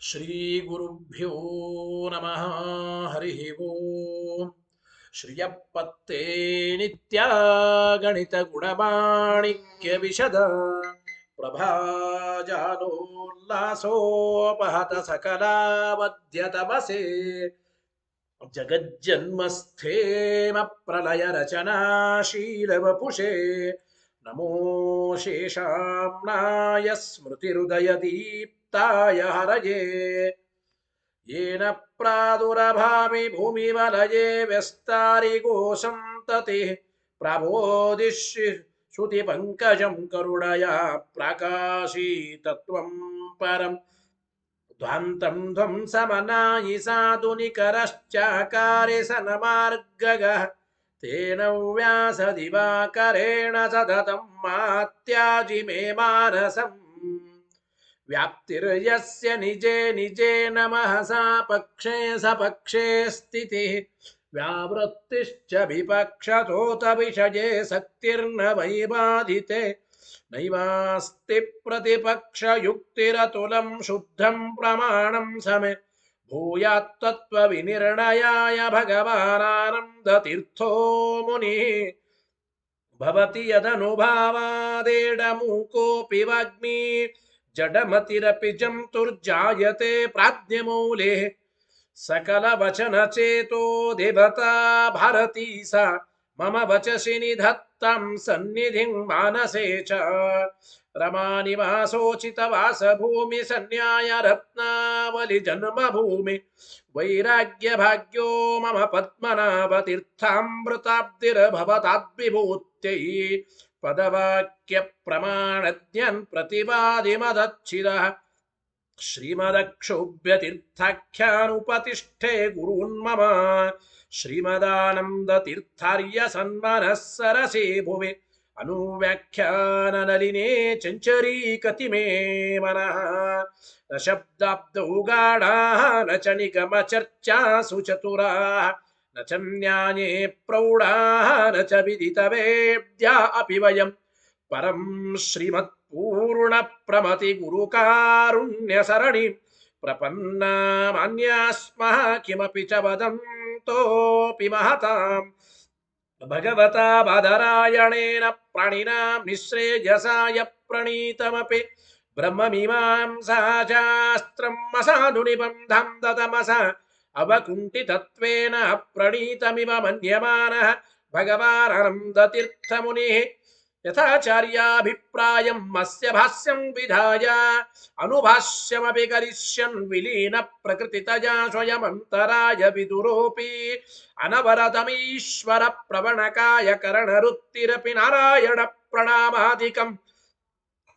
ಶ್ರೀಗುರುಭ್ಯೋ ನಮಃ. ಹರಿ ಓಂ. ಶ್ರಿಯಪ್ಪತ್ತೇ ನಿತ್ಯ ಗಣಿತ ಗುಣಮಾಣಿಕ್ಯ ವಿಶದ ಪ್ರಭಾಜಾಲೋಲ್ಲಾಸೋಪಹತ ಸಕಲಾವದ್ಯ ತಪಸೆ ಜಗಜ್ಜನ್ಮಸ್ಥೇಮ ಪ್ರಲಯ ರಚನಾಶೀಲ ವಪುಷೇ ನಮೋ ಶೇಷಾಮ್ನಾಯ ಸ್ಮೃತಿರುದಯ ದೀಪ್ತಾಯ ಹರಯೇ येन प्रादुरभामि भूमिमलये व्यस्तारिगो सन्ततिः प्रबोधिष्य श्रुतिपङ्कजं करुणया प्राकाशीतत्वं परं ध्वान्तं ध्वंसमनायि साधुनिकरश्चाकारे सनमार्गगः तेन व्यासदिवाकरेण सततं मात्याजि मे मानसम् व्याप्तिर्यस्य निजे निजे नमः सा पक्षे सपक्षे स्थितिः व्यावृत्तिश्च विपक्षतोत विषये शक्तिर्न वैबाधिते नैवास्ति प्रतिपक्षयुक्तिरतुलं शुद्धं प्रमाणं समे भूयात्तत्त्वविनिर्णयाय भगवानानन्दतीर्थो मुनिः भवति यदनुभावादेडमूकोऽपि वाग्मी जडमतिरपि जन्तुर्जायते प्राज्ञमौले सकलवचनचेतो देवता भारती सा मम वचसि निधत्तां सन्निधिं मानसे च रमानिवासोचितवासभूमि सन्न्याय रत्नावलि जन्मभूमि वैराग्यभाग्यो मम पद्मनाभतीर्थामृताब्धिर्भवताद्विभूत्यै पदवाक्य प्रमाणज्ञन् प्रतिवादिमदच्छिदः श्रीमदक्षोभ्यतीर्थाख्यानुपतिष्ठे गुरून्मम श्रीमदानन्दतीर्थार्य सन्मनः सरसे भुवि अनुव्याख्याननलिने चञ्चरीकति मे मनः न शब्दाब्दौ गाढाः न च निगमचर्चासु चतुराः न च न्याये प्रौढाः न च विदितवेद्या अपि वयं परं श्रीमत्पूर्णप्रमतिगुरुकारुण्यसरणिं प्रपन्नामान्यास्मः किमपि च वदन्तोऽपि महतां भगवता बादरायणेन प्राणिनां निःश्रेयसाय प्रणीतमपि ब्रह्ममीमांसाशास्त्रम् असाधुनिबन्धं ददमस अवकुण्ठितत्वेन प्रणीतमिव मन्यमानः भगवानन्दतीर्थमुनिः यथाचार्याभिप्रायं अस्य भाष्यं विधाय अनुभाष्यमपि करिष्यन् विलीन प्रकृतितया स्वयमन्तराय विदुरोऽपि अनवरतमीश्वर प्रवणकाय करणरुत्तिरपि नारायण प्रणामादिकम्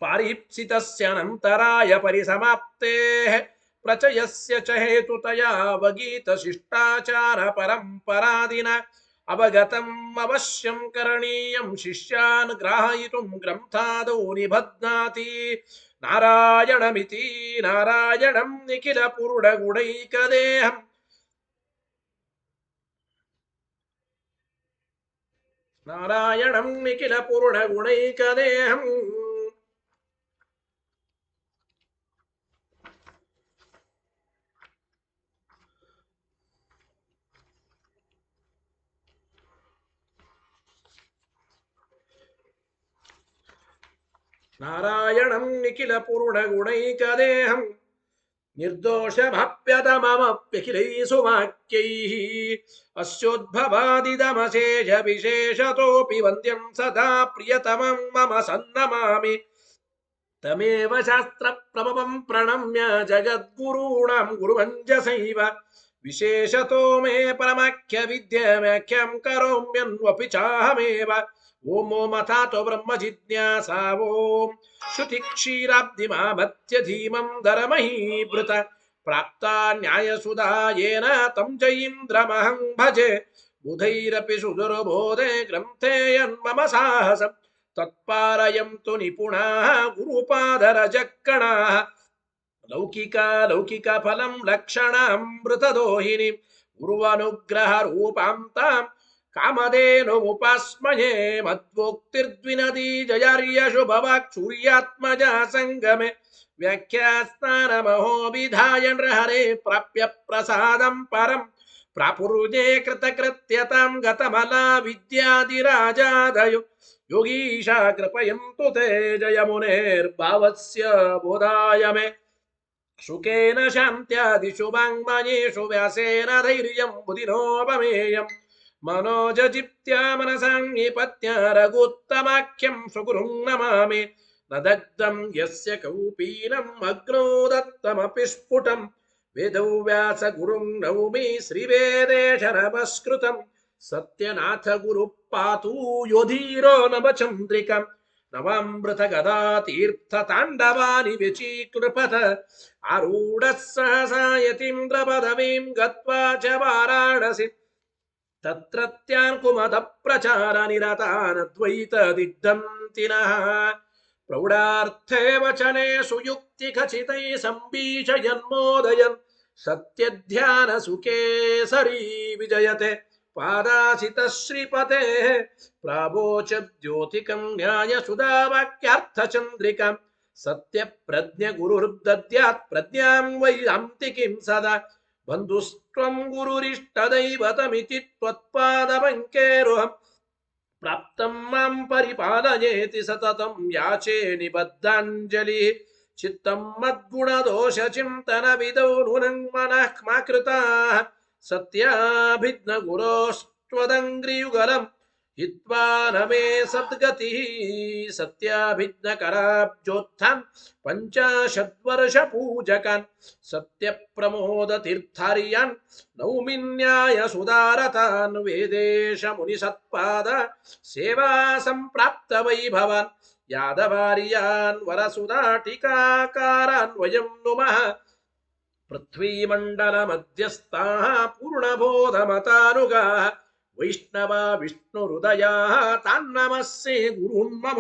पारीप्सितस्यानन्तराय परिसमाप्तेः प्रचयस्य च हेतुतया अवगीतशिष्टाचार परम्परादिना अवगतम् अवश्यं करणीयं शिष्यान् ग्राहयितुं ग्रन्थादौ निबध्नाति नारायणमिति नारायणं निखिलपूर्णगुणैकदेहम् नारायणं निखिलपूर्णगुणैकदेहम् नारायणं निखिलपूर्णगुणैकदेहं निर्दोषमप्यतममप्यखिलैः सुवाक्यैः अस्योद्भवादिदमशेषविशेषतोऽपि वन्द्यं सदा प्रियतमं मम सन्नमामि तमेव शास्त्रप्रभवं प्रणम्य जगद्गुरूणां गुरुवञ्जसैव विशेषतो मे परमाख्यविद्याव्याख्यां करोम्यन्वपि चाहमेव ॐ मथातो ब्रह्म जिज्ञासा ॐ श्रुतिक्षीराब्धिमामत्य धीमं दरमहीभृत प्राप्ता न्यायसुधा येन तं च इन्द्रमहं भजे बुधैरपि सुदुर्बोधे ग्रन्थे यन्मम साहसम् तत्पारयन्तु निपुणाः गुरुपादरजक्कणाः लौकिकफलं लक्षणामृतदोहिनीं गुरुवनुग्रहरूपां तां कामधेनुमुपास्महे मद्वोक्तिर्द्विनदी जयार्यशुभवाक् सूर्यात्मजा सङ्गमे ವ್ಯಾಖ್ಯಾಸ್ನಾನಮಹೋ ವಿಧಾಯ ನೃಹರೆ ಪ್ರಾಪ್ಯ ಪ್ರಸಾದಂ ಪರಂ ಪ್ರಾಪುರುಜೇ ಕೃತಕೃತ್ಯತಾಂ ಗತಮಲಾ ವಿದ್ಯಾದಿರಾಜಾದಯೋ ಯೋಗೀಶಾ ಕೃಪಯಂತು ತೇ ಜಯ ಮುನೇರ್ಭಾವಸ್ಯ ಬೋಧಾಯ ಮೇ ಶುಕೇನ ಶಾಂತ್ಯಾದಿಷು ವಾङ्ಮಯೇಷು ವ್ಯಾಸೇನ ಧೈರ್ಯಂ ಬುಧಿನೋಪಮೇಯಂ मनोजजिप्त्या मनसां निपत्य रघुत्तमाख्यं स्वगुरुं नमामि न दग्धं यस्य कौपीनम् अग्नौ दत्तमपि स्फुटं वेदौ व्यासगुरुं नौमि श्रीवेदेशनमस्कृतं सत्यनाथ गुरुः पातु योधीरो नवचन्द्रिकं नवामृतगदा तीर्थताण्डवानि विचीकृपथ आरूढः सहसा यतीन्द्रपदवीं गत्वा च वाराणसी तत्रत्यान् कुमत प्रचार निरतान् द्वैत दिग्धन्तिनः प्रौढार्थे वचने सुयुक्ति खचितै सम्बीजयन्मोदयन् सत्यध्यान सुकेसरी विजयते पादासित श्रीपतेः प्रावोच द्योतिकं न्याय सुधावाक्यार्थचन्द्रिकां सत्यप्रज्ञ गुरुर्दद्यात् प्रज्ञां वैयान्तिकीं सदा बन्धुस्त्वं गुरुरिष्टदैवतमिति त्वत्पादपङ्केरुहं प्राप्तं मां परिपालयेति सततं याचे निबद्धाञ्जलिः चित्तं मद्गुणदोषचिन्तनविदौ नूनं मनः मा कृताः सत्याभिज्ञगुरोस्त्वदङ्घ्रियुगलम् हित्वा न मे सद्गतिः सत्याभिज्ञकराब्जोत्थान् पञ्चाशद्वर्षपूजकान् सत्यप्रमोदतीर्थार्यान् नौमिन्याय सुदारतान् वेदेश मुनिसत्पाद सेवा सम्प्राप्त वैभवान् यादवार्यान् वरसुधाटिकाकारान् वयं नुमः पृथ्वीमण्डलमध्यस्थाः पूर्णबोधमतानुगाः वैष्णवा विष्णुहृदयाः तान्नमस्ये गुरून् मम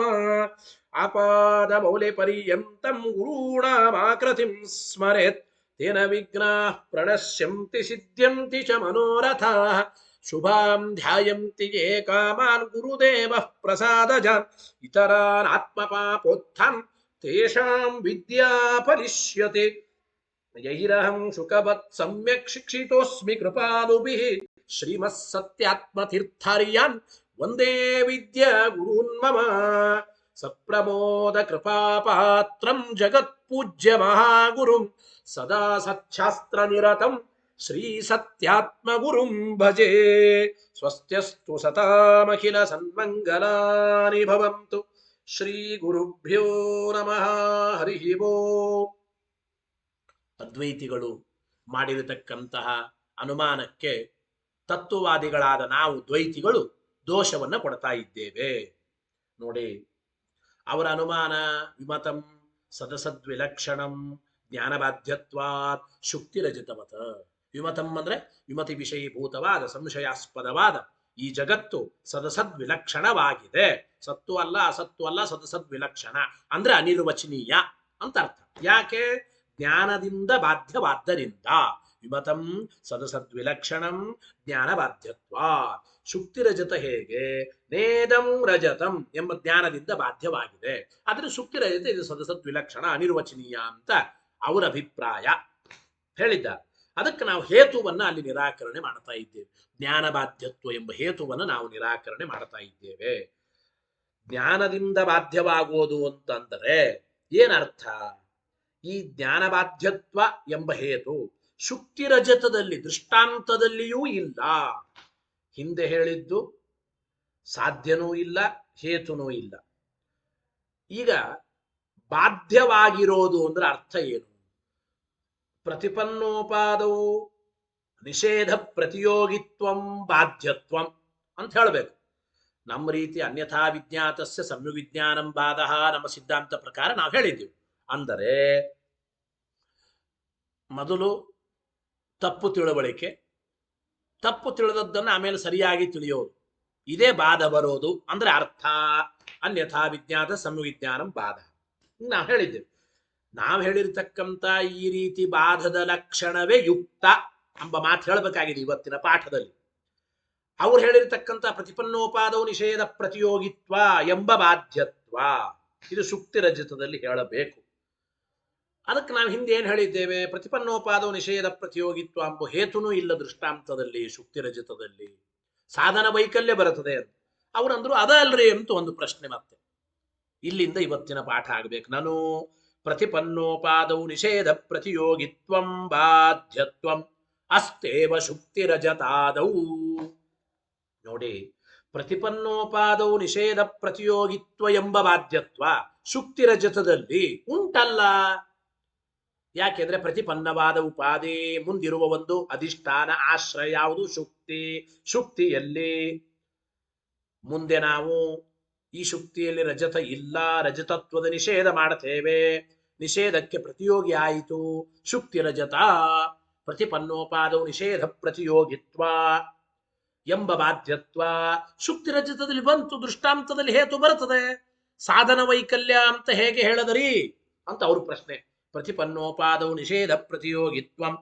आपादमौलिपर्यन्तं गुरूणामाकृतिं स्मरेत् तेन विघ्नाः प्रणश्यन्ति सिद्ध्यन्ति च मनोरथाः शुभां ध्यायन्ति ये कामान् गुरुदेवः प्रसादजान् इतरान् आत्मपापोत्थान् तेषां विद्या फलिष्यते यैरहं शुकवत् सम्यक् शिक्षितोऽस्मि कृपालुभिः श्रीमत्सत्यात्मतीर्थार्यान् वन्दे विद्या गुरून् मम सप्रमोद कृपापात्रं जगत्पूज्य महागुरुं सदा सच्छास्त्रनिरतं श्रीसत्यात्मगुरुं भजे स्वस्त्यस्तु सतामखिल सन्मङ्गलानि भवन्तु श्रीगुरुभ्यो नमः हरिः ओम् ಅದ್ವೈತಿಗಳು ಮಾಡಿರತಕ್ಕಂತಹ ಅನುಮಾನಕ್ಕೆ ತತ್ವವಾದಿಗಳಾದ ನಾವು ದ್ವೈತಿಗಳು ದೋಷವನ್ನು ಕೊಡ್ತಾ ಇದ್ದೇವೆ. ನೋಡಿ, ಅವರ ಅನುಮಾನ ವಿಮತಂ ಸದಸದ್ವಿಲಕ್ಷಣಂ ಜ್ಞಾನಬಾಧ್ಯತ್ವಾತ್ ಶುಕ್ತಿರಜಿತವತ. ವಿಮತಂ ಅಂದ್ರೆ ವಿಮತಿ ವಿಷಯೀಭೂತವಾದ ಸಂಶಯಾಸ್ಪದವಾದ ಈ ಜಗತ್ತು ಸದಸದ್ವಿಲಕ್ಷಣವಾಗಿದೆ. ಸತ್ತು ಅಲ್ಲ, ಅಸತ್ತು ಅಲ್ಲ, ಸದಸದ್ವಿಲಕ್ಷಣ ಅಂದ್ರೆ ಅನಿರ್ವಚನೀಯ ಅಂತ ಅರ್ಥ. ಯಾಕೆ? ಜ್ಞಾನದಿಂದ ಬಾಧ್ಯವಾದ್ದರಿಂದ. ವಿಮತಂ ಸದಸದ್ವಿಲಕ್ಷಣಂ ಜ್ಞಾನಬಾಧ್ಯತ್ವ. ಶುಕ್ತಿರಜತ ಹೇಗೆ? ನೇದಂ ರಜತಂ ಎಂಬ ಜ್ಞಾನದಿಂದ ಬಾಧ್ಯವಾಗಿದೆ. ಆದ್ರೆ ಶುಕ್ತಿರಜತ ಇದು ಸದಸದ್ವಿಲಕ್ಷಣ ಅನಿರ್ವಚನೀಯ ಅಂತ ಅವರ ಅಭಿಪ್ರಾಯ ಹೇಳಿದ್ದಾರೆ. ಅದಕ್ಕೆ ನಾವು ಹೇತುವನ್ನ ಅಲ್ಲಿ ನಿರಾಕರಣೆ ಮಾಡ್ತಾ ಇದ್ದೇವೆ. ಜ್ಞಾನಬಾಧ್ಯತ್ವ ಎಂಬ ಹೇತುವನ್ನು ನಾವು ನಿರಾಕರಣೆ ಮಾಡ್ತಾ ಇದ್ದೇವೆ. ಜ್ಞಾನದಿಂದ ಬಾಧ್ಯವಾಗುವುದು ಅಂತಂದರೆ ಏನರ್ಥ? ಈ ಜ್ಞಾನಬಾಧ್ಯತ್ವ ಎಂಬ ಹೇತು ಶುಕ್ತಿರಜತದಲ್ಲಿ ದೃಷ್ಟಾಂತದಲ್ಲಿಯೂ ಇಲ್ಲ. ಹಿಂದೆ ಹೇಳಿದ್ದು ಸಾಧ್ಯನೂ ಇಲ್ಲ, ಹೇತುನೂ ಇಲ್ಲ. ಈಗ ಬಾಧ್ಯವಾಗಿರೋದು ಅಂದ್ರೆ ಅರ್ಥ ಏನು? ಪ್ರತಿಪನ್ನೋಪಾದವು ನಿಷೇಧ ಪ್ರತಿಯೋಗಿತ್ವಂ ಬಾಧ್ಯತ್ವಂ ಅಂತ ಹೇಳಬೇಕು. ನಮ್ಮ ರೀತಿ ಅನ್ಯಥಾ ವಿಜ್ಞಾತಸ್ಯ ಸಂಯುವಿಜ್ಞಾನಂ ಬಾಧಃ ನಮ್ಮ ಸಿದ್ಧಾಂತ ಪ್ರಕಾರ ನಾವು ಹೇಳಿದ್ದೀವಿ. ಅಂದರೆ ಮೊದಲು ತಪ್ಪು ತಿಳುವಳಿಕೆ, ತಪ್ಪು ತಿಳಿದದ್ದನ್ನು ಆಮೇಲೆ ಸರಿಯಾಗಿ ತಿಳಿಯೋದು, ಇದೇ ಬಾಧ ಬರೋದು ಅಂದ್ರೆ ಅರ್ಥ. ಅನ್ಯಥಾ ವಿಜ್ಞಾತ ಸಂವಿಜ್ಞಾನಂ ಬಾಧ ನಾವು ಹೇಳಿದ್ದೇವೆ. ನಾವು ಹೇಳಿರ್ತಕ್ಕಂಥ ಈ ರೀತಿ ಬಾಧದ ಲಕ್ಷಣವೇ ಯುಕ್ತ ಎಂಬ ಮಾತು ಹೇಳಬೇಕಾಗಿದೆ ಇವತ್ತಿನ ಪಾಠದಲ್ಲಿ. ಅವ್ರು ಹೇಳಿರ್ತಕ್ಕಂಥ ಪ್ರತಿಪನ್ನೋಪಾದವು ನಿಷೇಧ ಪ್ರತಿಯೋಗಿತ್ವ ಎಂಬ ಬಾಧ್ಯತ್ವ ಇದು ಶುಕ್ತಿರಜತದಲ್ಲಿ ಹೇಳಬೇಕು. ಅದಕ್ಕೆ ನಾವು ಹಿಂದೆ ಏನು ಹೇಳಿದ್ದೇವೆ? ಪ್ರತಿಪನ್ನೋಪಾದೋ ನಿಷೇಧ ಪ್ರತಿಯೋಗಿತ್ವ ಎಂಬ ಹೇತುನೂ ಇಲ್ಲ ದೃಷ್ಟಾಂತದಲ್ಲಿ, ಶುಕ್ತಿ ರಜತದಲ್ಲಿ ಸಾಧನ ವೈಕಲ್ಯ ಬರುತ್ತದೆ ಅಂತ ಅವರಂದ್ರು. ಅದ ಅಲ್ರಿ ಅಂತ ಒಂದು ಪ್ರಶ್ನೆ. ಮತ್ತೆ ಇಲ್ಲಿಂದ ಇವತ್ತಿನ ಪಾಠ ಆಗಬೇಕು. ನಾನು ಪ್ರತಿಪನ್ನೋಪಾದೌ ನಿಷೇಧ ಪ್ರತಿಯೋಗಿತ್ವಂ ಬಾಧ್ಯತ್ವಂ ಅಸ್ತೇವ ಶುಕ್ತಿ ರಜತಾದೌ. ನೋಡಿ, ಪ್ರತಿಪನ್ನೋಪಾದೌ ನಿಷೇಧ ಪ್ರತಿಯೋಗಿತ್ವ ಎಂಬ ಬಾಧ್ಯತ್ವ ಶುಕ್ತಿ ರಜತದಲ್ಲಿ ಉಂಟಲ್ಲ. ಯಾಕೆಂದ್ರೆ ಪ್ರತಿಪನ್ನವಾದ ಉಪಾಧಿ ಮುಂದಿರುವ ಒಂದು ಅಧಿಷ್ಠಾನ ಆಶ್ರಯ ಯಾವುದು? ಶುಕ್ತಿ. ಶುಕ್ತಿಯಲ್ಲಿ ಮುಂದೆ ನಾವು ಈ ಶುಕ್ತಿಯಲ್ಲಿ ರಜತ ಇಲ್ಲ, ರಜತತ್ವದ ನಿಷೇಧ ಮಾಡ್ತೇವೆ. ನಿಷೇಧಕ್ಕೆ ಪ್ರತಿಯೋಗಿ ಆಯಿತು ಶುಕ್ತಿ ರಜತ. ಪ್ರತಿಪನ್ನೋಪಾದೌ ನಿಷೇಧ ಪ್ರತಿಯೋಗಿತ್ವ ಎಂಬ ಬಾಧ್ಯತ್ವ ಶುಕ್ತಿ ರಜತದಲ್ಲಿ ಬಂತು. ದೃಷ್ಟಾಂತದಲ್ಲಿ ಹೇತು ಬರುತ್ತದೆ. ಸಾಧನ ವೈಕಲ್ಯ ಅಂತ ಹೇಗೆ ಹೇಳದರಿ ಅಂತ ಅವ್ರ ಪ್ರಶ್ನೆ. ಪ್ರತಿಪನ್ನೋಪಾದೌ ನಿಷೇಧ ಪ್ರತಿಯೋಗಿತ್ವಂ,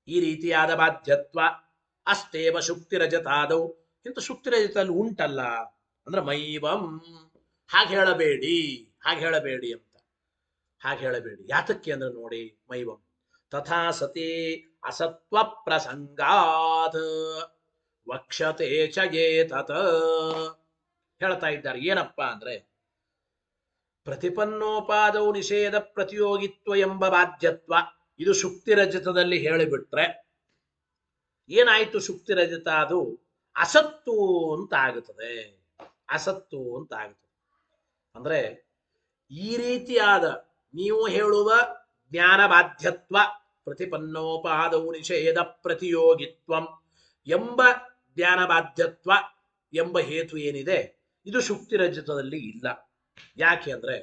ಈ ರೀತಿಯಾದ ಬಾಧ್ಯತ್ವ ಅಸ್ತೇವ ಶುಕ್ತಿ ರಜತಾದೌ, ಇಂಥ ಶುಕ್ತಿ ರಜತದಲ್ಲಿ ಉಂಟಲ್ಲ ಅಂದ್ರೆ ಮೈವಂ. ಹಾಗೆ ಹೇಳಬೇಡಿ, ಹಾಗೆ ಹೇಳಬೇಡಿ ಅಂತ. ಹಾಗೆ ಹೇಳಬೇಡಿ ಯಾತಕ್ಕೆ ಅಂದ್ರೆ ನೋಡಿ, ಮೈವಂ ತಥಾ ಸತಿ ಅಸತ್ವ ಪ್ರಸಂಗಾತ್ ವಕ್ಷತೆ ಚ ಏತತ್ ಹೇಳ್ತಾ ಇದ್ದಾರೆ. ಏನಪ್ಪ ಅಂದ್ರೆ ಪ್ರತಿಪನ್ನೋಪಾದೌ ನಿಷೇಧ ಪ್ರತಿಯೋಗಿತ್ವ ಎಂಬ ಬಾಧ್ಯತ್ವ ಇದು ಶುಕ್ತಿ ರಜತದಲ್ಲಿ ಹೇಳಿಬಿಟ್ರೆ ಏನಾಯ್ತು? ಶುಕ್ತಿ ರಜತ ಅದು ಅಸತ್ತು ಅಂತ ಆಗುತ್ತದೆ. ಅಸತ್ತು ಅಂತ ಆಗುತ್ತದೆ ಅಂದ್ರೆ ಈ ರೀತಿಯಾದ ನೀವು ಹೇಳುವ ಜ್ಞಾನ ಬಾಧ್ಯತ್ವ ಪ್ರತಿಪನ್ನೋಪಾದೌ ನಿಷೇಧ ಪ್ರತಿಯೋಗಿತ್ವಂ ಎಂಬ ಜ್ಞಾನ ಬಾಧ್ಯತ್ವ ಎಂಬ ಹೇತು ಏನಿದೆ ಇದು ಶುಕ್ತಿ ರಜತದಲ್ಲಿ ಇಲ್ಲ. ಯಾಕೆ ಅಂದ್ರೆ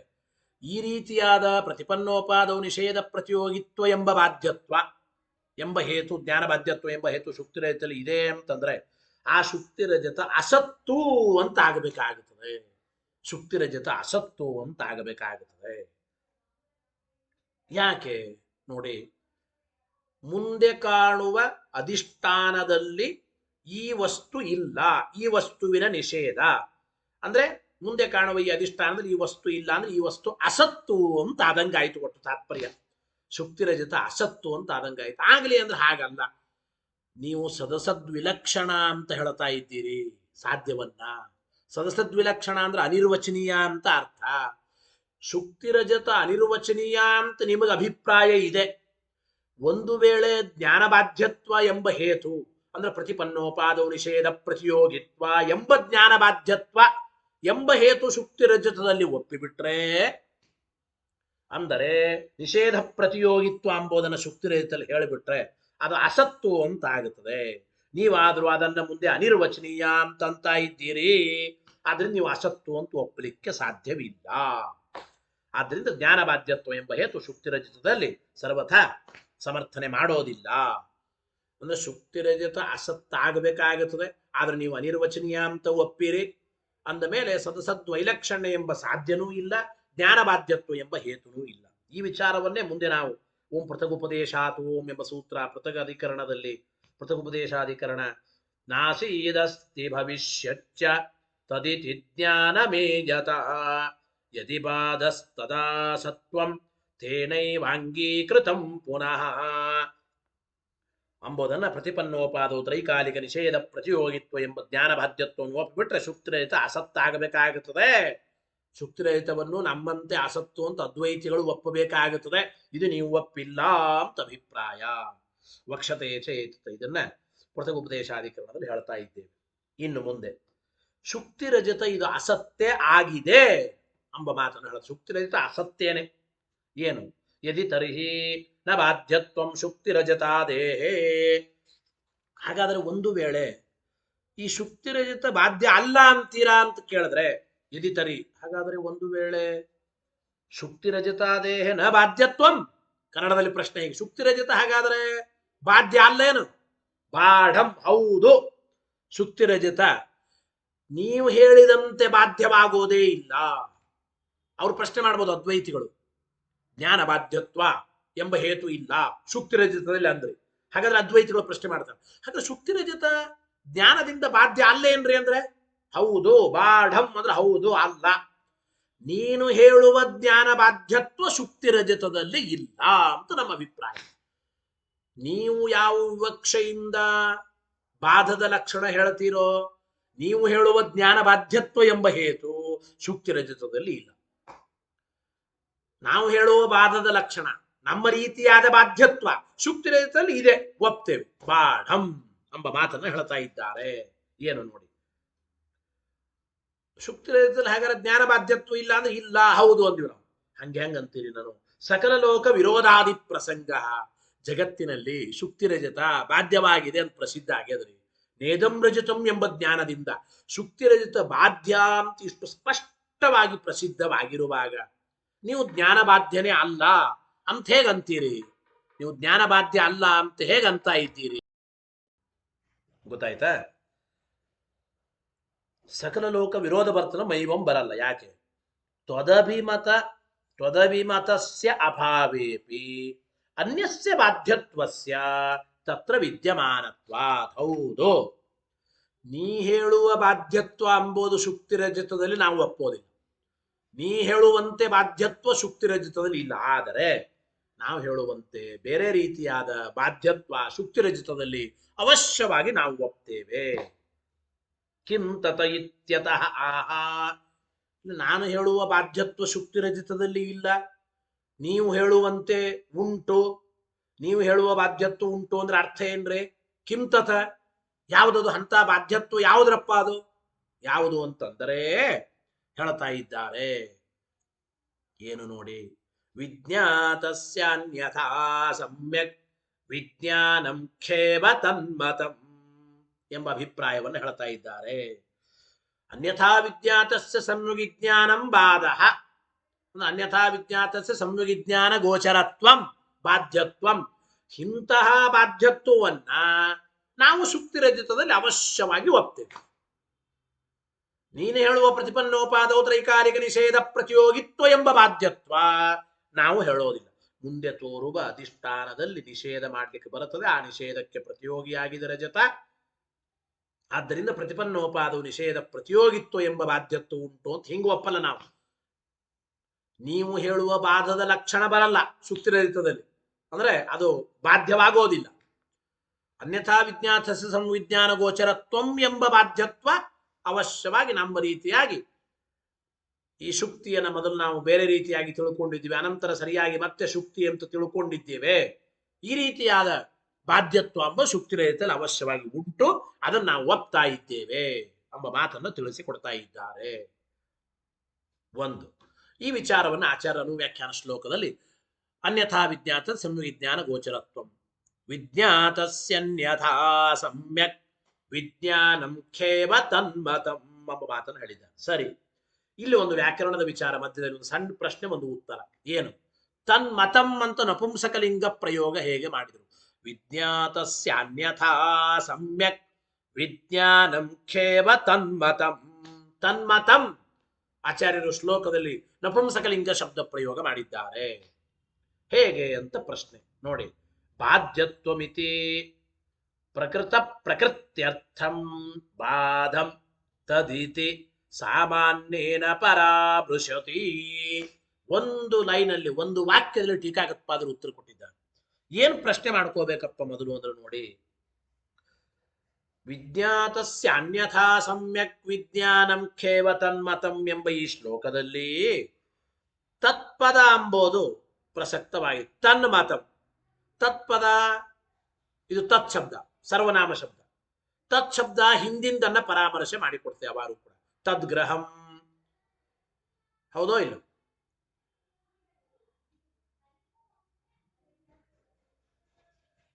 ಈ ರೀತಿಯಾದ ಪ್ರತಿಪನ್ನೋಪಾದೌ ನಿಷೇಧ ಪ್ರತಿಯೋಗಿತ್ವ ಎಂಬ ಬಾಧ್ಯತ್ವ ಎಂಬ ಹೇತು, ಜ್ಞಾನ ಬಾಧ್ಯತ್ವ ಎಂಬ ಹೇತು ಶುಕ್ತಿ ರಜತದಲ್ಲಿ ಇದೆ ಅಂತಂದ್ರೆ ಆ ಶುಕ್ತಿ ರಜತ ಅಸತ್ತು ಅಂತ ಆಗಬೇಕಾಗುತ್ತದೆ. ಶುಕ್ತಿ ರಜತ ಅಸತ್ತು ಅಂತ ಆಗಬೇಕಾಗುತ್ತದೆ. ಯಾಕೆ ನೋಡಿ, ಮುಂದೆ ಕಾಣುವ ಅಧಿಷ್ಠಾನದಲ್ಲಿ ಈ ವಸ್ತು ಇಲ್ಲ, ಈ ವಸ್ತುವಿನ ನಿಷೇಧ ಅಂದ್ರೆ ಮುಂದೆ ಕಾಣುವ ಈ ಅಧಿಷ್ಠಾನದಲ್ಲಿ ಈ ವಸ್ತು ಇಲ್ಲ ಅಂದ್ರೆ ಈ ವಸ್ತು ಅಸತ್ತು ಅಂತ ಆದಂಗಾಯ್ತು. ಒಟ್ಟು ತಾತ್ಪರ್ಯ ಶುಕ್ತಿ ರಜತ ಅಸತ್ತು ಅಂತ ಆದಂಗಾಯ್ತು. ಆಗಲಿ ಅಂದ್ರೆ ಹಾಗಲ್ಲ. ನೀವು ಸದಸದ್ವಿಲಕ್ಷಣ ಅಂತ ಹೇಳ್ತಾ ಇದ್ದೀರಿ, ಸಾಧ್ಯವನ್ನ. ಸದಸದ್ವಿಲಕ್ಷಣ ಅಂದ್ರೆ ಅನಿರ್ವಚನೀಯ ಅಂತ ಅರ್ಥ. ಶುಕ್ತಿ ರಜತ ಅನಿರ್ವಚನೀಯ ಅಂತ ನಿಮಗೆ ಅಭಿಪ್ರಾಯ ಇದೆ. ಒಂದು ವೇಳೆ ಜ್ಞಾನ ಬಾಧ್ಯತ್ವ ಎಂಬ ಹೇತು ಅಂದ್ರೆ ಪ್ರತಿಪನ್ನೋಪಾದೌ ನಿಷೇಧ ಪ್ರತಿಯೋಗಿತ್ವ ಎಂಬ ಜ್ಞಾನ ಬಾಧ್ಯತ್ವ ಎಂಬ ಹೇತು ಶುಕ್ತಿ ರಜತದಲ್ಲಿ ಒಪ್ಪಿಬಿಟ್ರೆ, ಅಂದರೆ ನಿಷೇಧ ಪ್ರತಿಯೋಗಿತ್ವ ಎಂಬುದನ್ನು ಶುಕ್ತಿ ರಜತದಲ್ಲಿ ಹೇಳಿಬಿಟ್ರೆ ಅದು ಅಸತ್ತು ಅಂತ ಆಗುತ್ತದೆ. ನೀವಾದ್ರೂ ಅದನ್ನ ಮುಂದೆ ಅನಿರ್ವಚನೀಯ ಅಂತ ಇದ್ದೀರಿ, ಆದ್ರಿಂದ ನೀವು ಅಸತ್ತು ಅಂತ ಒಪ್ಪಲಿಕ್ಕೆ ಸಾಧ್ಯವಿಲ್ಲ. ಆದ್ರಿಂದ ಜ್ಞಾನ ಬಾಧ್ಯತ್ವ ಎಂಬ ಹೇತು ಶುಕ್ತಿ ರಜತದಲ್ಲಿ ಸರ್ವಥಾ ಸಮರ್ಥನೆ ಮಾಡೋದಿಲ್ಲ. ಅಂದ್ರೆ ಶುಕ್ತಿ ರಜತ ಅಸತ್ತಾಗಬೇಕಾಗುತ್ತದೆ, ಆದ್ರೆ ನೀವು ಅನಿರ್ವಚನೀಯ ಅಂತ ಒಪ್ಪಿರಿ ಅಂದ ಮೇಲೆ ಸದಸದ್ವೈಲಕ್ಷಣ್ಯ ಎಂಬ ಸಾಧ್ಯನೂ ಇಲ್ಲ, ಜ್ಞಾನ ಬಾಧ್ಯತ್ವ ಎಂಬ ಹೇತುನೂ ಇಲ್ಲ. ಈ ವಿಚಾರವನ್ನೇ ಮುಂದೆ ನಾವು ಓಂ ಪೃಥಗುಪದೇಶಾತ್ ಓಂ ಎಂಬ ಸೂತ್ರ ಪೃಥಗ ಅಧಿಕರಣದಲ್ಲಿ, ಪೃಥಗುಪದೇಶಾಧಿಕರಣ ನಾಸೀದಸ್ತಿ ಭವಿಷ್ಯಚ್ಚ ತದಿತಿ ಜ್ಞಾನಮೇಯತ ಯದಿ ಬಾಧಸ್ತದಾ ಸತ್ವಂ ತೇನೈವಾಂಗೀಕೃತಂ ಪುನಃ ಅಂಬೋದನ್ನ ಪ್ರತಿಪನ್ನೋಪಾದೌ ತ್ರೈಕಾಲಿಕ ನಿಷೇಧ ಪ್ರತಿಯೋಗಿತ್ವ ಎಂಬ ಜ್ಞಾನ ಬಾಧ್ಯತ್ವವನ್ನು ಒಪ್ಪಿಬಿಟ್ರೆ ಶುಕ್ತಿರಹಿತ ಅಸತ್ತಾಗಬೇಕಾಗುತ್ತದೆ. ಶುಕ್ತಿರಹಿತವನ್ನು ನಮ್ಮಂತೆ ಅಸತ್ತು ಅಂತ ಅದ್ವೈತಿಗಳು ಒಪ್ಪಬೇಕಾಗುತ್ತದೆ. ಇದು ನೀವು ಒಪ್ಪಿಲ್ಲ ಅಂತ ಅಭಿಪ್ರಾಯ. ವಕ್ಷತೆ ಚೇತ ಇದನ್ನ ಪೃಥಗುಪದೇಶಾಧಿಕರಣದಲ್ಲಿ ಹೇಳ್ತಾ ಇದ್ದೇವೆ. ಇನ್ನು ಮುಂದೆ ಶುಕ್ತಿರಜತ ಇದು ಅಸತ್ಯ ಆಗಿದೆ ಎಂಬ ಮಾತನ್ನು ಹೇಳ. ಶುಕ್ತಿರಜತ ಅಸತ್ಯನೇ. ಏನು? ಯದಿ ತರ್ಹಿ ನ ಬಾಧ್ಯತ್ವಂ ಶುಕ್ತಿರಜತಾದೇಹೇ. ಹಾಗಾದ್ರೆ ಒಂದು ವೇಳೆ ಈ ಶುಕ್ತಿರಜತ ಬಾಧ್ಯ ಅಲ್ಲ ಅಂತೀರಾ ಅಂತ ಕೇಳಿದ್ರೆ ಯದಿ ತರಿ, ಹಾಗಾದ್ರೆ ಒಂದು ವೇಳೆ ಶುಕ್ತಿರಜತಾದೇಹೇ ನ ಬಾಧ್ಯತ್ವಂ, ಕನ್ನಡದಲ್ಲಿ ಪ್ರಶ್ನೆ ಹೀಗೆ, ಶುಕ್ತಿರಜತ ಹಾಗಾದ್ರೆ ಬಾಧ್ಯ ಅಲ್ಲ ಏನು? ಬಾಢಂ, ಹೌದು. ಶುಕ್ತಿರಜತ ನೀವು ಹೇಳಿದಂತೆ ಬಾಧ್ಯವಾಗೋದೇ ಇಲ್ಲ. ಅವ್ರು ಪ್ರಶ್ನೆ ಮಾಡ್ಬೋದು ಅದ್ವೈತಿಗಳು, ಜ್ಞಾನ ಬಾಧ್ಯತ್ವ ಎಂಬ ಹೇತು ಇಲ್ಲ ಶುಕ್ತಿರಜತದಲ್ಲಿ ಅಂದ್ರೆ. ಹಾಗಾದ್ರೆ ಅದ್ವೈತಿಗಳು ಪ್ರಶ್ನೆ ಮಾಡ್ತಾರೆ, ಹಾಗಾದ್ರೆ ಶುಕ್ತಿರಜತ ಜ್ಞಾನದಿಂದ ಬಾಧ್ಯ ಅಲ್ಲ ಏನ್ರಿ ಅಂದ್ರೆ ಹೌದು. ಬಾಢಂ ಅಂದ್ರೆ ಹೌದು, ಅಲ್ಲ. ನೀನು ಹೇಳುವ ಜ್ಞಾನ ಬಾಧ್ಯತ್ವ ಶುಕ್ತಿ ರಜತದಲ್ಲಿ ಇಲ್ಲ ಅಂತ ನಮ್ಮ ಅಭಿಪ್ರಾಯ. ನೀವು ಯಾವ ವಿವಕ್ಷೆಯಿಂದ ಬಾಧದ ಲಕ್ಷಣ ಹೇಳ್ತೀರೋ, ನೀವು ಹೇಳುವ ಜ್ಞಾನ ಬಾಧ್ಯತ್ವ ಎಂಬ ಹೇತು ಶುಕ್ತಿ ರಜತದಲ್ಲಿ ಇಲ್ಲ. ನಾವು ಹೇಳುವ ಬಾಧದ ಲಕ್ಷಣ ನಮ್ಮ ರೀತಿಯಾದ ಬಾಧ್ಯತ್ವ ಶುಕ್ತಿ ರಜತದಲ್ಲಿ ಇದೆ, ಒಪ್ತೇವೆ. ಬಾಢಂ ಎಂಬ ಮಾತನ್ನು ಹೇಳ್ತಾ ಇದ್ದಾರೆ. ಏನು ನೋಡಿ, ಶುಕ್ತಿ ರಜತದಲ್ಲಿ ಹಾಗಾದ್ರೆ ಜ್ಞಾನ ಬಾಧ್ಯತ್ವ ಇಲ್ಲ ಅಂದ್ರೆ ಇಲ್ಲ, ಹೌದು ಅಂದ್ವಿ ನಾವು. ಹೆಂಗಂತೀರಿ ನಾನು? ಸಕಲ ಲೋಕ ವಿರೋಧಾದಿ ಪ್ರಸಂಗ, ಜಗತ್ತಿನಲ್ಲಿ ಶುಕ್ತಿ ರಜತ ಬಾಧ್ಯವಾಗಿದೆ ಅಂತ ಪ್ರಸಿದ್ಧ ಆಗ್ಯದ್ರಿ. ನೇದಂ ರಜತಂ ಎಂಬ ಜ್ಞಾನದಿಂದ ಶುಕ್ತಿ ರಜತ ಬಾಧ್ಯ ಅಂತ ಇಷ್ಟು ಸ್ಪಷ್ಟವಾಗಿ ಪ್ರಸಿದ್ಧವಾಗಿರುವಾಗ ನೀವು ಜ್ಞಾನ ಬಾಧ್ಯನೇ ಅಲ್ಲ ಅಂತ ಹೇಗಂತೀರಿ? ನೀವು ಜ್ಞಾನ ಬಾಧ್ಯ ಅಲ್ಲ ಅಂತ ಹೇಗಂತ ಇದ್ದೀರಿ? ಗೊತ್ತಾಯ್ತಾ? ಸಕಲ ಲೋಕ ವಿರೋಧ ಬರ್ತನ ಮೈವಂ ಬರಲ್ಲ. ಯಾಕೆ? ತ್ವದಭಿಮತಸ್ಯ ಅಭಾವೇಪಿ ಅನ್ಯಸ್ಯ ಬಾಧ್ಯತ್ವಸ್ಯ ತತ್ರ ವಿದ್ಯಮಾನತ್ವಾತ್. ಹೌದು, ನೀ ಹೇಳುವ ಬಾಧ್ಯತ್ವ ಎಂಬುದು ಶುಕ್ತಿ ರಜತದಲ್ಲಿ ನಾವು ಒಪ್ಪೋದಿಲ್ಲ. ನೀ ಹೇಳುವಂತೆ ಬಾಧ್ಯತ್ವ ಶುಕ್ತಿ ರಜತದಲ್ಲಿ ಇಲ್ಲ. ಆದರೆ ನಾವು ಹೇಳುವಂತೆ ಬೇರೆ ರೀತಿಯಾದ ಬಾಧ್ಯತ್ವ ಶುಕ್ತಿ ರಜತದಲ್ಲಿ ಅವಶ್ಯವಾಗಿ ನಾವು ಒಪ್ತೇವೆ. ಕಿಂ ತತ ಇತ್ಯತಃ ಆಹಾ, ನಾನು ಹೇಳುವ ಬಾಧ್ಯತ್ವ ಶುಕ್ತಿ ರಜತದಲ್ಲಿ ಇಲ್ಲ, ನೀವು ಹೇಳುವಂತೆ ಉಂಟು. ನೀವು ಹೇಳುವ ಬಾಧ್ಯತ್ವ ಉಂಟು ಅಂದ್ರೆ ಅರ್ಥ ಏನ್ರಿ? ಕಿಂ ತತ, ಯಾವುದದು ಅಂತ ಬಾಧ್ಯತ್ವ? ಯಾವುದ್ರಪ್ಪ ಅದು? ಯಾವುದು ಅಂತಂದರೆ ಹೇಳ್ತಾ ಇದ್ದಾರೆ. ಏನು ನೋಡಿ, ವಿಜ್ಞಾತಸ್ಯ ಅನ್ಯಥಾ ಸಮ್ಯಕ್ ವಿಜ್ಞಾನಂ ಖೇವ ತನ್ಮತಂ ಎಂಬ ಅಭಿಪ್ರಾಯವನ್ನು ಹೇಳ್ತಾ ಇದ್ದಾರೆ. ಅನ್ಯಥಾ ವಿಜ್ಞಾತಸ್ಯ ಸಂವಿಜ್ಞಾನಂ ಬಾಧಃ, ಅನ್ಯಥಾ ವಿಜ್ಞಾತಸ್ಯ ಸಂವಿಜ್ಞಾನ ಗೋಚರತ್ವಂ ಬಾಧ್ಯತ್ವಂ. ಇಂತಹ ಬಾಧ್ಯತ್ವವನ್ನ ನಾವು ಶುಕ್ತಿ ರಜತದಲ್ಲಿ ಅವಶ್ಯವಾಗಿ ಒಪ್ತೇವೆ. ನೀನು ಹೇಳುವ ಪ್ರತಿಪನ್ನೋಪಾದೌ ತ್ರೈಕಾಲಿಕ ನಿಷೇಧ ಪ್ರತಿಯೋಗಿತ್ವ ಎಂಬ ಬಾಧ್ಯತ್ವ ನಾವು ಹೇಳೋದಿಲ್ಲ. ಮುಂದೆ ತೋರುವ ಅಧಿಷ್ಠಾನದಲ್ಲಿ ನಿಷೇಧ ಮಾಡಲಿಕ್ಕೆ ಬರುತ್ತದೆ, ಆ ನಿಷೇಧಕ್ಕೆ ಪ್ರತಿಯೋಗಿಯಾಗಿದೆ ರಜತ. ಆದ್ದರಿಂದ ಪ್ರತಿಪನ್ನೋಪಾದವು ನಿಷೇಧ ಪ್ರತಿಯೋಗಿತ್ವ ಎಂಬ ಬಾಧ್ಯತ್ವ ಉಂಟು ಅಂತ ಹಿಂಗೆ ಒಪ್ಪಲ್ಲ ನಾವು. ನೀವು ಹೇಳುವ ಬಾಧದ ಲಕ್ಷಣ ಬರಲ್ಲ ಶುಕ್ತಿ ರಜತದಲ್ಲಿ, ಅಂದ್ರೆ ಅದು ಬಾಧ್ಯವಾಗೋದಿಲ್ಲ. ಅನ್ಯಥಾ ವಿಜ್ಞಾತಸ್ಯ ಸಂವಿಜ್ಞಾನ ಗೋಚರತ್ವಂ ಎಂಬ ಬಾಧ್ಯತ್ವ ಅವಶ್ಯವಾಗಿ ನಮ್ಮ ರೀತಿಯಾಗಿ ಈ ಶುಕ್ತಿಯನ್ನು ಮೊದಲು ನಾವು ಬೇರೆ ರೀತಿಯಾಗಿ ತಿಳ್ಕೊಂಡಿದ್ದೀವಿ, ಅನಂತರ ಸರಿಯಾಗಿ ಮತ್ತೆ ಶುಕ್ತಿ ಅಂತ ತಿಳ್ಕೊಂಡಿದ್ದೇವೆ. ಈ ರೀತಿಯಾದ ಬಾಧ್ಯತ್ವ ಎಂಬ ಶುಕ್ತಿ ರಜತದಲ್ಲಿ ಅವಶ್ಯವಾಗಿ ಉಂಟು, ಅದನ್ನು ನಾವು ಒಪ್ತಾ ಇದ್ದೇವೆ ಎಂಬ ಮಾತನ್ನು ತಿಳಿಸಿಕೊಡ್ತಾ ಇದ್ದಾರೆ. ಒಂದು, ಈ ವಿಚಾರವನ್ನು ಆಚಾರ್ಯರು ವ್ಯಾಖ್ಯಾನ ಶ್ಲೋಕದಲ್ಲಿ ಅನ್ಯಥಾ ವಿಜ್ಞಾತ ಸಂವಿಜ್ಞಾನ ಗೋಚರತ್ವಂ ವಿಜ್ಞಾತಸ್ಯನ್ಯಥಾ ಸಮ್ಯಕ್ ವಿಜ್ಞಾನಂ ಖೇವ ತನ್ಮತಂ ಎಂಬ ಮಾತನ್ನು ಹೇಳಿದ್ದಾರೆ. ಸರಿ, ಇಲ್ಲಿ ಒಂದು ವ್ಯಾಕರಣದ ವಿಚಾರ, ಮಧ್ಯದಲ್ಲಿ ಒಂದು ಸಣ್ಣ ಪ್ರಶ್ನೆ, ಒಂದು ಉತ್ತರ. ಏನು? ತನ್ಮತಂ ಅಂತ ನಪುಂಸಕಲಿಂಗ ಪ್ರಯೋಗ ಹೇಗೆ ಮಾಡಿದರು? ವಿಜ್ಞಾತಸ್ಯನ್ಯಥಾ ಸಮ್ಯಕ್ ವಿಜ್ಞಾನಂ ಖೇವ ತನ್ಮತಂ. ತನ್ಮತಂ ಆಚಾರ್ಯರು ಶ್ಲೋಕದಲ್ಲಿ ನಪುಂಸಕಲಿಂಗ ಶಬ್ದ ಪ್ರಯೋಗ ಮಾಡಿದ್ದಾರೆ. ಹೇಗೆ ಅಂತ ಪ್ರಶ್ನೆ ನೋಡಿ. ಬಾಧ್ಯತ್ವಮಿತಿ ಪ್ರಕೃತ ಪ್ರಕೃತ್ಯರ್ಥಂ ಬಾಧಂ ತದಿತಿ ಸಾಮಾನ್ಯೇನ ಪರಾಮೃಶತಿ. ಒಂದು ಲೈನಲ್ಲಿ, ಒಂದು ವಾಕ್ಯದಲ್ಲಿ ಟೀಕಾಕತ್ಪಾದರು ಉತ್ತರ ಕೊಟ್ಟಿದ್ದಾರೆ. ಏನು ಪ್ರಶ್ನೆ ಮಾಡ್ಕೋಬೇಕಪ್ಪ ಮೊದಲು ಅಂದ್ರೆ ನೋಡಿ, ವಿಜ್ಞಾತಸ್ಯ ಅನ್ಯಥಾ ಸಮ್ಯಕ್ ವಿಜ್ಞಾನಂ ಖೇವ ತನ್ಮತಂ ಎಂಬ ಈ ಶ್ಲೋಕದಲ್ಲಿ ತತ್ಪದ ಎಂಬುದು ಪ್ರಸಕ್ತವಾಗಿ ತನ್ಮತಂ. ತತ್ಪದ ಇದು ತತ್ ಶಬ್ದ, ಸರ್ವನಾಮ ಶಬ್ದ. ತತ್ ಶಬ್ದ ಹಿಂದಿಂದನ್ನ ಪರಾಮರ್ಶೆ ಮಾಡಿಕೊಡ್ತೇವೆ ಯಾವಾರು ಕೂಡ. ತದ್ಗ್ರಹಂ, ಹೌದೋ ಇಲ್ಲ?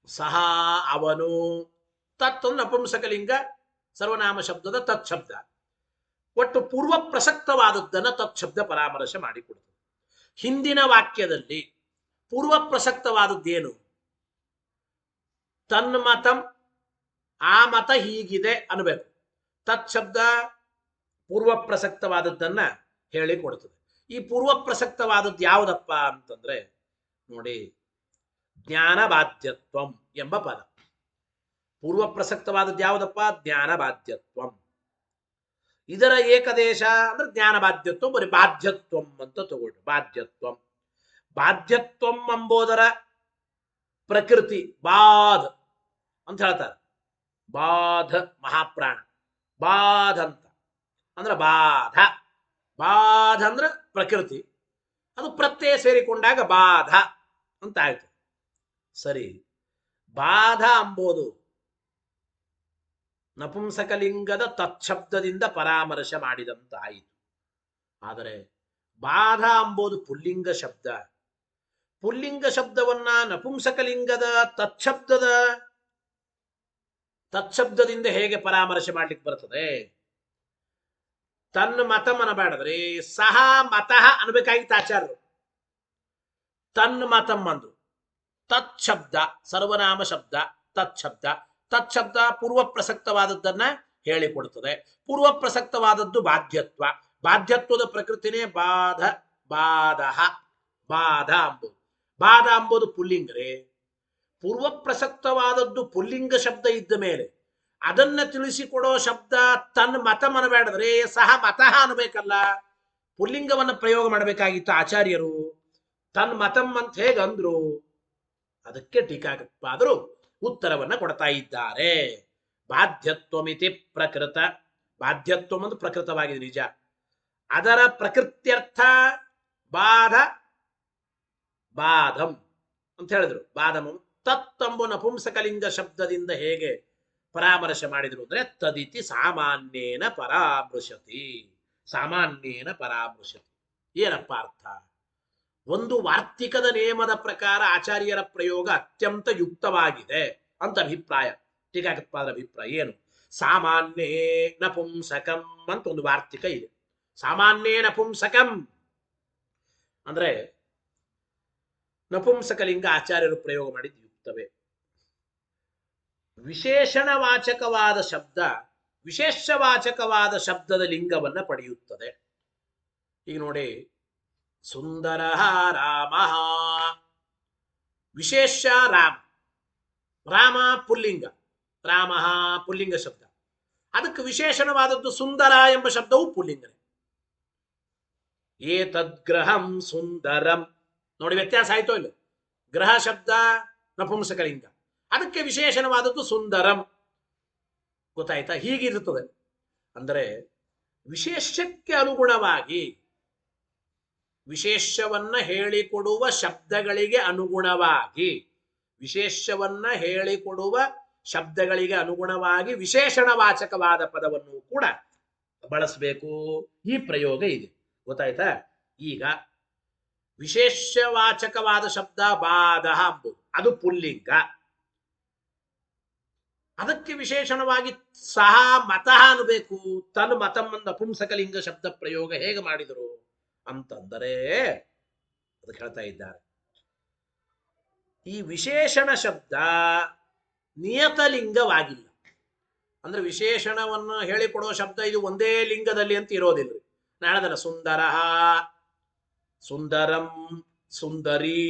ಸಹ, ಅವನು. ತತ್ ನಪುಂಸಕಲಿಂಗ ಸರ್ವನಾಮ ಶಬ್ದದ ತತ್ ಶಬ್ದ. ಒಟ್ಟು ಪೂರ್ವ ಪ್ರಸಕ್ತವಾದದ್ದನ್ನು ತತ್ ಶಬ್ದ ಪರಾಮರ್ಶೆ ಮಾಡಿಕೊಡ್ತದೆ. ಹಿಂದಿನ ವಾಕ್ಯದಲ್ಲಿ ಪೂರ್ವ ಪ್ರಸಕ್ತವಾದದ್ದೇನು? ತನ್ಮತಂ, ಆ ಮತ ಹೀಗಿದೆ ಅನ್ಬೇಕು. ತತ್ ಶಬ್ದ ಪೂರ್ವ ಪ್ರಸಕ್ತವಾದದ್ದನ್ನ ಹೇಳಿ ಕೊಡ್ತದೆ. ಈ ಪೂರ್ವ ಪ್ರಸಕ್ತವಾದದ್ದು ಯಾವುದಪ್ಪ ಅಂತಂದ್ರೆ ನೋಡಿ, ಜ್ಞಾನ ಬಾಧ್ಯತ್ವಂ ಎಂಬ ಪದ. ಪೂರ್ವ ಪ್ರಸಕ್ತವಾದದ್ದು ಯಾವುದಪ್ಪ? ಜ್ಞಾನ ಬಾಧ್ಯತ್ವಂ. ಇದರ ಏಕದೇಶ ಅಂದ್ರೆ ಜ್ಞಾನ ಬಾಧ್ಯತ್ವ, ಬರೀ ಬಾಧ್ಯತ್ವಂ ಅಂತ ತಗೊಳ್ರಿ. ಬಾಧ್ಯತ್ವಂ ಬಾಧ್ಯತ್ವಂ ಎಂಬುದರ ಪ್ರಕೃತಿ ಬಾಧ್ ಅಂತ ಹೇಳ್ತಾರೆ. ಬಾಧ ಮಹಾಪ್ರಾಣ, ಬಾಧ ಅಂತ ಅಂದ್ರೆ ಬಾಧ. ಬಾಧ ಅಂದ್ರೆ ಪ್ರಕೃತಿ, ಅದು ಪ್ರತ್ಯಯ ಸೇರಿಕೊಂಡಾಗ ಬಾಧ ಅಂತ ಆಯ್ತು. ಸರಿ, ಬಾಧ ಎಂಬುದು ನಪುಂಸಕಲಿಂಗದ ತತ್ಶಬ್ದದಿಂದ ಪರಾಮರ್ಶೆ ಮಾಡಿದಂತಾಯಿತು. ಆದರೆ ಬಾಧ ಎಂಬುದು ಪುಲ್ಲಿಂಗ ಶಬ್ದ. ಪುಲ್ಲಿಂಗ ಶಬ್ದವನ್ನ ನಪುಂಸಕಲಿಂಗದ ತತ್ಶಬ್ದದಿಂದ ಹೇಗೆ ಪರಾಮರ್ಶೆ ಮಾಡ್ಲಿಕ್ಕೆ ಬರ್ತದೆ? ತನ್ನ ಮತಂ ಅನ್ನಬೇಡದ್ರಿ, ಸಹ ಮತಃ ಅನ್ಬೇಕಾಗಿತ್ತು ಆಚಾರ್ಯರು. ತನ್ನ ಮತಂ ಅಂದ್ರು. ತತ್ಶಬ್ದ ಸರ್ವನಾಮ ಶಬ್ದ, ತತ್ಶಬ್ದ. ತತ್ಶಬ್ದ ಪೂರ್ವ ಪ್ರಸಕ್ತವಾದದ್ದನ್ನ ಹೇಳಿಕೊಡುತ್ತದೆ. ಪೂರ್ವ ಪ್ರಸಕ್ತವಾದದ್ದು ಬಾಧ್ಯತ್ವ. ಬಾಧ್ಯತ್ವದ ಪ್ರಕೃತಿನೇ ಬಾಧ, ಬಾಧಃ, ಬಾಧ ಅಂಬುದು. ಬಾಧ ಅಂಬುದು ಪುಲ್ಲಿಂಗರೇ. ಪೂರ್ವ ಪ್ರಸಕ್ತವಾದದ್ದು ಪುಲ್ಲಿಂಗ ಶಬ್ದ ಇದ್ದ ಮೇಲೆ ಅದನ್ನ ತಿಳಿಸಿಕೊಡೋ ಶಬ್ದ ತನ್ನ ಮತ ಮನಬೇಡದ್ರೆ ಸಹ ಮತಃ ಅನ್ಬೇಕಲ್ಲ. ಪುಲ್ಲಿಂಗವನ್ನ ಪ್ರಯೋಗ ಮಾಡಬೇಕಾಗಿತ್ತು ಆಚಾರ್ಯರು. ತನ್ನ ಮತಂ ಅಂತ ಹೇಗಂದ್ರು? ಅದಕ್ಕೆ ಟೀಕಾಕೃತ್ಪಾದರು ಉತ್ತರವನ್ನ ಕೊಡ್ತಾ ಇದ್ದಾರೆ. ಬಾಧ್ಯತ್ವಮಿತಿ ಪ್ರಕೃತ. ಬಾಧ್ಯತ್ವಂ ಒಂದು ಪ್ರಕೃತವಾಗಿದೆ ನಿಜ. ಅದರ ಪ್ರಕೃತ್ಯರ್ಥ ಬಾಧ, ಬಾಧಂ ಅಂತ ಹೇಳಿದ್ರು. ಬಾಧಂ ತತ್ತಂಬು ನಪುಂಸಕಲಿಂಗ ಶಬ್ದದಿಂದ ಹೇಗೆ ಪರಾಮರ್ಶೆ ಮಾಡಿದ್ರು ಅಂದ್ರೆ ತದಿತಿ ಸಾಮಾನ್ಯೇನ ಪರಾಮೃಶತಿ. ಸಾಮಾನ್ಯೇನ ಪರಾಮೃಶತಿ ಏನಪ್ಪ ಅರ್ಥ? ಒಂದು ವಾರ್ತಿಕದ ನಿಯಮದ ಪ್ರಕಾರ ಆಚಾರ್ಯರ ಪ್ರಯೋಗ ಅತ್ಯಂತ ಯುಕ್ತವಾಗಿದೆ ಅಂತ ಅಭಿಪ್ರಾಯ. ಟೀಕಾಕೃತ್ಪಾದರ ಅಭಿಪ್ರಾಯ ಏನು? ಸಾಮಾನ್ಯೇ ನಪುಂಸಕಂ ಅಂತ ಒಂದು ವಾರ್ತಿಕ ಇದೆ. ಸಾಮಾನ್ಯೇ ನಪುಂಸಕಂ ಅಂದ್ರೆ ನಪುಂಸಕಲಿಂಗ ಆಚಾರ್ಯರು ಪ್ರಯೋಗ ಮಾಡಿದ್ದು ಯುಕ್ತವೇ. ವಿಶೇಷಣವಾಚಕವಾದ ಶಬ್ದ ವಿಶೇಷವಾಚಕವಾದ ಶಬ್ದದ ಲಿಂಗವನ್ನ ಪಡೆಯುತ್ತದೆ. ಈಗ ನೋಡಿ, ಸುಂದರ ರಾಮ, ವಿಶೇಷ ರಾಮ. ರಾಮ ಪುಲ್ಲಿಂಗ, ರಾಮ ಪುಲ್ಲಿಂಗ ಶಬ್ದ. ಅದಕ್ಕೆ ವಿಶೇಷಣವಾದದ್ದು ಸುಂದರ ಎಂಬ ಶಬ್ದವು ಪುಲ್ಲಿಂಗನೇ. ಏತದ್ಗ್ರಹಂ ಸುಂದರಂ. ನೋಡಿ ವ್ಯತ್ಯಾಸ ಆಯ್ತೋ ಇಲ್ಲ? ಗ್ರಹ ಶಬ್ದ ನಪುಂಸಕಲಿಂಗ, ಅದಕ್ಕೆ ವಿಶೇಷಣವಾದದ್ದು ಸುಂದರಂ. ಗೊತ್ತಾಯ್ತಾ? ಹೀಗಿರುತ್ತದೆ. ಅಂದರೆ ವಿಶೇಷಕ್ಕೆ ಅನುಗುಣವಾಗಿ, ವಿಶೇಷವನ್ನ ಹೇಳಿಕೊಡುವ ಶಬ್ದಗಳಿಗೆ ಅನುಗುಣವಾಗಿ, ವಿಶೇಷವನ್ನ ಹೇಳಿಕೊಡುವ ಶಬ್ದಗಳಿಗೆ ಅನುಗುಣವಾಗಿ ವಿಶೇಷಣವಾಚಕವಾದ ಪದವನ್ನು ಕೂಡ ಬಳಸಬೇಕು. ಈ ಪ್ರಯೋಗ ಇದೆ. ಗೊತ್ತಾಯ್ತಾ? ಈಗ ವಿಶೇಷವಾಚಕವಾದ ಶಬ್ದ ಬಾಧ ಎಂಬುದು ಅದು ಪುಲ್ಲಿಂಗ. ಅದಕ್ಕೆ ವಿಶೇಷಣವಾಗಿ ಸಹ ಮತಃ ಅನ್ಬೇಕು. ತನ್ನ ಮತಂ ನಪುಂಸಕಲಿಂಗ ಶಬ್ದ ಪ್ರಯೋಗ ಹೇಗೆ ಮಾಡಿದರು ಅಂತಂದರೆ ಅದಕ್ಕೆ ಹೇಳ್ತಾ ಇದ್ದಾರೆ. ಈ ವಿಶೇಷಣ ಶಬ್ದ ನಿಯತಲಿಂಗವಾಗಿಲ್ಲ. ಅಂದ್ರೆ ವಿಶೇಷಣವನ್ನು ಹೇಳಿಕೊಡುವ ಶಬ್ದ ಇದು ಒಂದೇ ಲಿಂಗದಲ್ಲಿ ಅಂತ ಇರೋದಿಲ್ಲ. ನಾಳದಲ್ಲ ಸುಂದರ, ಸುಂದರಂ, ಸುಂದರಿ,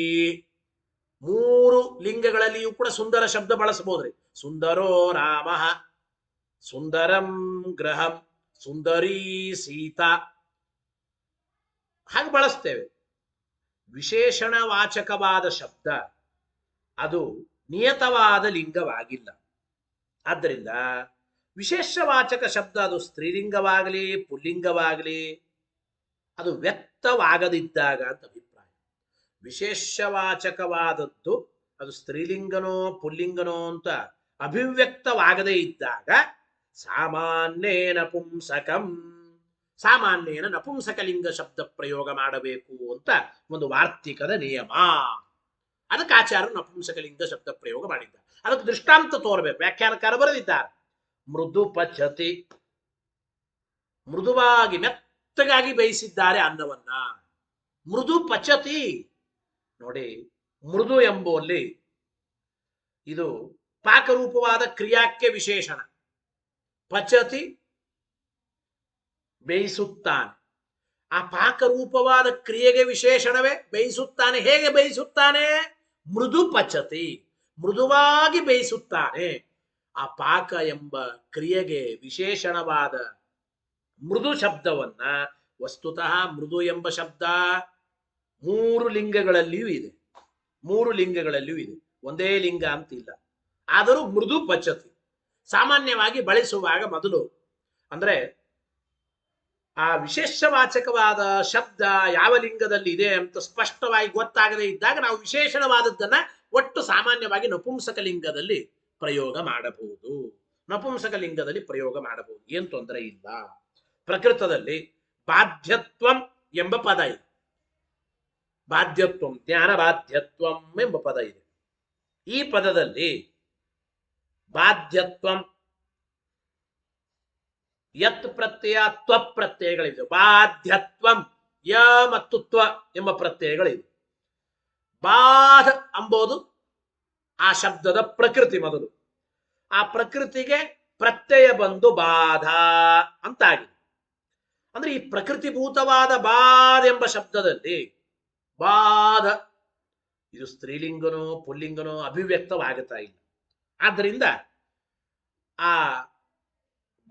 ಮೂರು ಲಿಂಗಗಳಲ್ಲಿಯೂ ಕೂಡ ಸುಂದರ ಶಬ್ದ ಬಳಸಬಹುದ್ರಿ. ಸುಂದರೋ ರಾಮ, ಸುಂದರಂ ಗ್ರಹಂ, ಸುಂದರಿ ಸೀತಾ, ಹಾಗೆ ಬಳಸ್ತೇವೆ. ವಿಶೇಷಣವಾಚಕವಾದ ಶಬ್ದ ಅದು ನಿಯತವಾದ ಲಿಂಗವಾಗಿಲ್ಲ. ಆದ್ದರಿಂದ ವಿಶೇಷವಾಚಕ ಶಬ್ದ ಅದು ಸ್ತ್ರೀಲಿಂಗವಾಗಲಿ ಪುಲ್ಲಿಂಗವಾಗಲಿ ಅದು ವ್ಯಕ್ತವಾಗದಿದ್ದಾಗ ಅಂತ ಅಭಿಪ್ರಾಯ. ವಿಶೇಷವಾಚಕವಾದದ್ದು ಅದು ಸ್ತ್ರೀಲಿಂಗನೋ ಪುಲ್ಲಿಂಗನೋ ಅಂತ ಅಭಿವ್ಯಕ್ತವಾಗದೇ ಇದ್ದಾಗ ಸಾಮಾನ್ಯೇನ ಪುಂಸಕಂ, ಸಾಮಾನ್ಯೇನ ನಪುಂಸಕಲಿಂಗ ಶಬ್ದ ಪ್ರಯೋಗ ಮಾಡಬೇಕು ಅಂತ ಒಂದು ವಾರ್ತಿಕದ ನಿಯಮ. ಅದಕ್ಕೆ ಆಚಾರ್ಯರು ನಪುಂಸಕಲಿಂಗ ಶಬ್ದ ಪ್ರಯೋಗ ಮಾಡಿದ್ದಾರೆ. ಅದಕ್ಕೆ ದೃಷ್ಟಾಂತ ತೋರಬೇಕು. ವ್ಯಾಖ್ಯಾನಕಾರ ಬರೆದಿದ್ದಾರೆ. ಮೃದು ಪಚತಿ, ಮೃದುವಾಗಿ ಮೆತ್ತಗಾಗಿ ಬೇಯಿಸಿದ್ದಾರೆ ಅನ್ನವನ್ನ. ಮೃದು ಪಚತಿ ನೋಡಿ, ಮೃದು ಎಂಬುವಲ್ಲಿ ಇದು ಪಾಕರೂಪವಾದ ಕ್ರಿಯಾಕ್ಕೆ ವಿಶೇಷಣ. ಪಚತಿ ಬೇಯಿಸುತ್ತಾನೆ. ಆ ಪಾಕರೂಪವಾದ ಕ್ರಿಯೆಗೆ ವಿಶೇಷಣವೇ ಬೇಯಿಸುತ್ತಾನೆ. ಹೇಗೆ ಬೇಯಿಸುತ್ತಾನೆ? ಮೃದು ಪಚತಿ, ಮೃದುವಾಗಿ ಬೇಯಿಸುತ್ತಾನೆ. ಆ ಪಾಕ ಎಂಬ ಕ್ರಿಯೆಗೆ ವಿಶೇಷಣವಾದ ಮೃದು ಶಬ್ದವನ್ನ ವಸ್ತುತಃ ಮೃದು ಎಂಬ ಶಬ್ದ ಮೂರು ಲಿಂಗಗಳಲ್ಲಿಯೂ ಇದೆ. ಮೂರು ಲಿಂಗಗಳಲ್ಲಿಯೂ ಇದೆ, ಒಂದೇ ಲಿಂಗ ಅಂತಿಲ್ಲ. ಆದರೂ ಮೃದು ಪಚತಿ ಸಾಮಾನ್ಯವಾಗಿ ಬಳಸುವಾಗ ಮೊದಲು ಅಂದ್ರೆ ಆ ವಿಶೇಷವಾಚಕವಾದ ಶಬ್ದ ಯಾವ ಲಿಂಗದಲ್ಲಿ ಇದೆ ಅಂತ ಸ್ಪಷ್ಟವಾಗಿ ಗೊತ್ತಾಗದೇ ಇದ್ದಾಗ ನಾವು ವಿಶೇಷಣವಾದದ್ದನ್ನ ಒಟ್ಟು ಸಾಮಾನ್ಯವಾಗಿ ನಪುಂಸಕ ಲಿಂಗದಲ್ಲಿ ಪ್ರಯೋಗ ಮಾಡಬಹುದು. ನಪುಂಸಕ ಲಿಂಗದಲ್ಲಿ ಪ್ರಯೋಗ ಮಾಡಬಹುದು, ಏನ್ ತೊಂದರೆ ಇಲ್ಲ. ಪ್ರಕೃತದಲ್ಲಿ ಬಾಧ್ಯತ್ವಂ ಎಂಬ ಪದ ಇದೆ. ಬಾಧ್ಯತ್ವಂ, ಜ್ಞಾನ ಬಾಧ್ಯತ್ವಂ ಎಂಬ ಪದ ಇದೆ. ಈ ಪದದಲ್ಲಿ ಬಾಧ್ಯತ್ವಂ ಯತ್ ಪ್ರತ್ಯಯ ತ್ವ ಪ್ರತ್ಯಯಗಳಿವೆ. ಬಾಧ್ಯತ್ವಂ ಯ ಮತ್ತು ತ್ವ ಎಂಬ ಪ್ರತ್ಯಯಗಳಿವೆ. ಬಾಧ ಎಂಬುದು ಆ ಶಬ್ದದ ಪ್ರಕೃತಿ. ಮೊದಲು ಆ ಪ್ರಕೃತಿಗೆ ಪ್ರತ್ಯಯ ಬಂದು ಬಾಧ ಅಂತಾಗಿದೆ. ಅಂದ್ರೆ ಈ ಪ್ರಕೃತಿಭೂತವಾದ ಬಾಧ ಎಂಬ ಶಬ್ದದಲ್ಲಿ ಬಾಧ ಇದು ಸ್ತ್ರೀಲಿಂಗನೋ ಪುಲ್ಲಿಂಗನೋ ಅಭಿವ್ಯಕ್ತವಾಗುತ್ತಾ ಇಲ್ಲ. ಆದ್ದರಿಂದ ಆ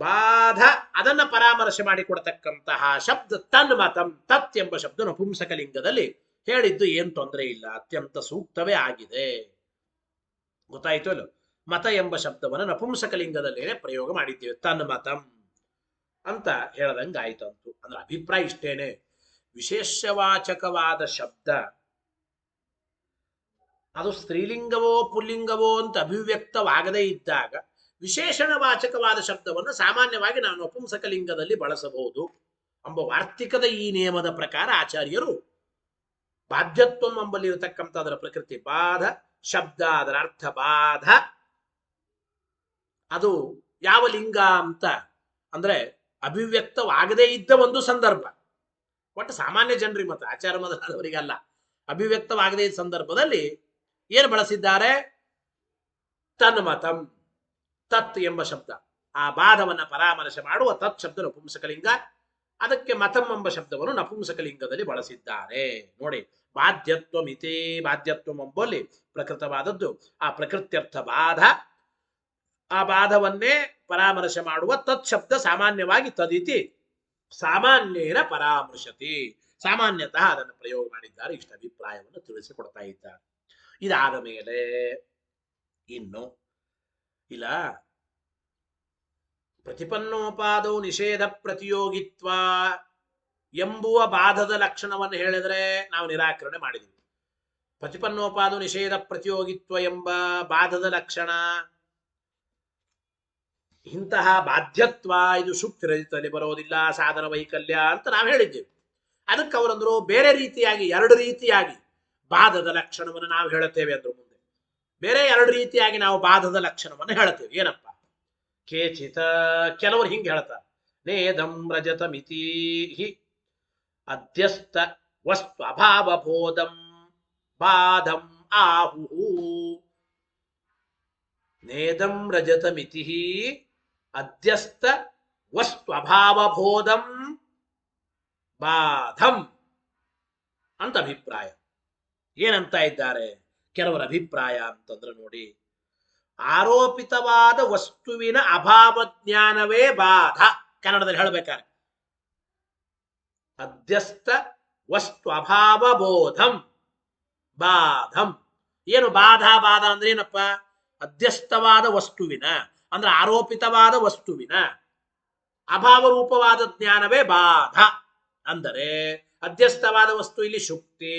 ಬಾಧ ಅದನ್ನ ಪರಾಮರ್ಶೆ ಮಾಡಿಕೊಡ್ತಕ್ಕಂತಹ ಶಬ್ದ ತನ್ಮತಂ, ತತ್ ಎಂಬ ಶಬ್ದ ನಪುಂಸಕ ಲಿಂಗದಲ್ಲಿ ಹೇಳಿದ್ದು ಏನ್ ತೊಂದರೆ ಇಲ್ಲ, ಅತ್ಯಂತ ಸೂಕ್ತವೇ ಆಗಿದೆ. ಗೊತ್ತಾಯ್ತು ಅಲ್ಲ? ಮತ ಎಂಬ ಶಬ್ದವನ್ನು ನಪುಂಸಕ ಲಿಂಗದಲ್ಲೇನೆ ಪ್ರಯೋಗ ಮಾಡಿದ್ದೇವೆ, ತನ್ಮತಂ ಅಂತ ಹೇಳದಂಗಾಯ್ತು ಅಂತು. ಅಂದ್ರೆ ಅಭಿಪ್ರಾಯ ಇಷ್ಟೇನೆ, ವಿಶೇಷವಾಚಕವಾದ ಶಬ್ದ ಅದು ಸ್ತ್ರೀಲಿಂಗವೋ ಪುಲ್ಲಿಂಗವೋ ಅಂತ ಅಭಿವ್ಯಕ್ತವಾಗದೇ ಇದ್ದಾಗ ವಿಶೇಷಣವಾಚಕವಾದ ಶಬ್ದವನ್ನು ಸಾಮಾನ್ಯವಾಗಿ ನಾವು ನಪುಂಸಕ ಲಿಂಗದಲ್ಲಿ ಬಳಸಬಹುದು ಎಂಬ ವಾರ್ತಿಕದ ಈ ನಿಯಮದ ಪ್ರಕಾರ ಆಚಾರ್ಯರು ಬಾಧ್ಯತ್ವಂ ಎಂಬಲ್ಲಿ ಇರತಕ್ಕಂಥ ಅದರ ಪ್ರಕೃತಿ ಬಾಧ ಶಬ್ದ, ಅದರ ಅರ್ಥ ಬಾಧ, ಅದು ಯಾವ ಲಿಂಗ ಅಂತ ಅಂದ್ರೆ ಅಭಿವ್ಯಕ್ತವಾಗದೇ ಇದ್ದ ಒಂದು ಸಂದರ್ಭ. ಒಟ್ಟು ಸಾಮಾನ್ಯ ಜನರಿಗೆ ಮತ್ತು ಆಚಾರ ಮೊದಲಾದವರಿಗಲ್ಲ, ಅಭಿವ್ಯಕ್ತವಾಗದೇ ಇದ್ದ ಸಂದರ್ಭದಲ್ಲಿ ಏನು ಬಳಸಿದ್ದಾರೆ? ತನ್ಮತಂ, ತತ್ ಎಂಬ ಶಬ್ದ ಆ ಬಾಧವನ್ನ ಪರಾಮರ್ಶೆ ಮಾಡುವ ತತ್ ಶಬ್ದ ನಪುಂಸಕಲಿಂಗ, ಅದಕ್ಕೆ ಮತಂ ಎಂಬ ಶಬ್ದವನ್ನು ನಪುಂಸಕಲಿಂಗದಲ್ಲಿ ಬಳಸಿದ್ದಾರೆ. ನೋಡಿ, ಬಾಧ್ಯತ್ವಂ ಇತೇ, ಬಾಧ್ಯತ್ವಂ ಎಂಬಲ್ಲಿ ಪ್ರಕೃತವಾದದ್ದು, ಆ ಪ್ರಕೃತ್ಯರ್ಥ ಬಾಧ, ಆ ಬಾಧವನ್ನೇ ಪರಾಮರ್ಶೆ ಮಾಡುವ ತತ್ ಶಬ್ದ ಸಾಮಾನ್ಯವಾಗಿ ತದಿತಿ ಸಾಮಾನ್ಯೇನ ಪರಾಮರ್ಶತಿ, ಸಾಮಾನ್ಯತಃ ಅದನ್ನು ಪ್ರಯೋಗ ಮಾಡಿದ್ದಾರೆ. ಇಷ್ಟ ಅಭಿಪ್ರಾಯವನ್ನು ತಿಳಿಸಿಕೊಡ್ತಾ ಇದ್ದಾರೆ. ಇದಾದ ಮೇಲೆ ಇನ್ನು ಇಲ್ಲ, ಪ್ರತಿಪನ್ನೋಪಾದೌ ನಿಷೇಧ ಪ್ರತಿಯೋಗಿತ್ವ ಎಂಬುವ ಬಾಧದ ಲಕ್ಷಣವನ್ನು ಹೇಳಿದ್ರೆ ನಾವು ನಿರಾಕರಣೆ ಮಾಡಿದ್ವಿ. ಪ್ರತಿಪನ್ನೋಪಾದೌ ನಿಷೇಧ ಪ್ರತಿಯೋಗಿತ್ವ ಎಂಬ ಬಾಧದ ಲಕ್ಷಣ, ಇಂತಹ ಬಾಧ್ಯತ್ವ ಇದು ಶುಕ್ತಿ ರಹಿತದಲ್ಲಿ ಬರೋದಿಲ್ಲ, ಸಾಧನ ವೈಕಲ್ಯ ಅಂತ ನಾವು ಹೇಳಿದ್ದೇವೆ. ಅದಕ್ಕೆ ಅವರಂದ್ರು ಬೇರೆ ರೀತಿಯಾಗಿ, ಎರಡು ರೀತಿಯಾಗಿ ಬಾಧದ ಲಕ್ಷಣವನ್ನು ನಾವು ಹೇಳುತ್ತೇವೆ ಅಂದ್ರು. ಮುಂದೆ ಬೇರೆ ಎರಡು ರೀತಿಯಾಗಿ ನಾವು ಬಾಧದ ಲಕ್ಷಣವನ್ನು ಹೇಳುತ್ತೇವೆ. ಏನಪ್ಪ? ಕೇಚಿತ, ಕೆಲವರು ಹಿಂಗೆ ಹೇಳ್ತಾರೆ, ನೇದಂ ರಜತ ಮಿತಿ ಅಧ್ಯಸ್ಥ ವಸ್ತು ಅಭಾವಬೋಧಂ ಬಾಧಂ ಆಹುಹು. ನೇದಂ ರಜತ ಮಿತಿ ಅಧ್ಯಸ್ಥ ವಸ್ತು ಅಭಾವಬೋಧಂ ಬಾಧಂ ಅಂತ ಅಭಿಪ್ರಾಯ. ಏನಂತ ಇದ್ದಾರೆ ಕೆಲವರ ಅಭಿಪ್ರಾಯ ಅಂತಂದ್ರೆ ನೋಡಿ, ಆರೋಪಿತವಾದ ವಸ್ತುವಿನ ಅಭಾವ ಜ್ಞಾನವೇ ಬಾಧ. ಕನ್ನಡದಲ್ಲಿ ಹೇಳಬೇಕಾರೆ ಅಧ್ಯಸ್ಥ ವಸ್ತು ಅಭಾವ ಬೋಧಂ ಬಾಧಂ. ಏನು ಬಾಧ? ಬಾಧ ಅಂದ್ರೆ ಏನಪ್ಪ? ಅಧ್ಯಸ್ಥವಾದ ವಸ್ತುವಿನ ಅಂದ್ರೆ ಆರೋಪಿತವಾದ ವಸ್ತುವಿನ ಅಭಾವ ರೂಪವಾದ ಜ್ಞಾನವೇ ಬಾಧ. ಅಂದರೆ ಅಧ್ಯಸ್ಥವಾದ ವಸ್ತು ಇಲ್ಲಿ ಶುಕ್ತಿ,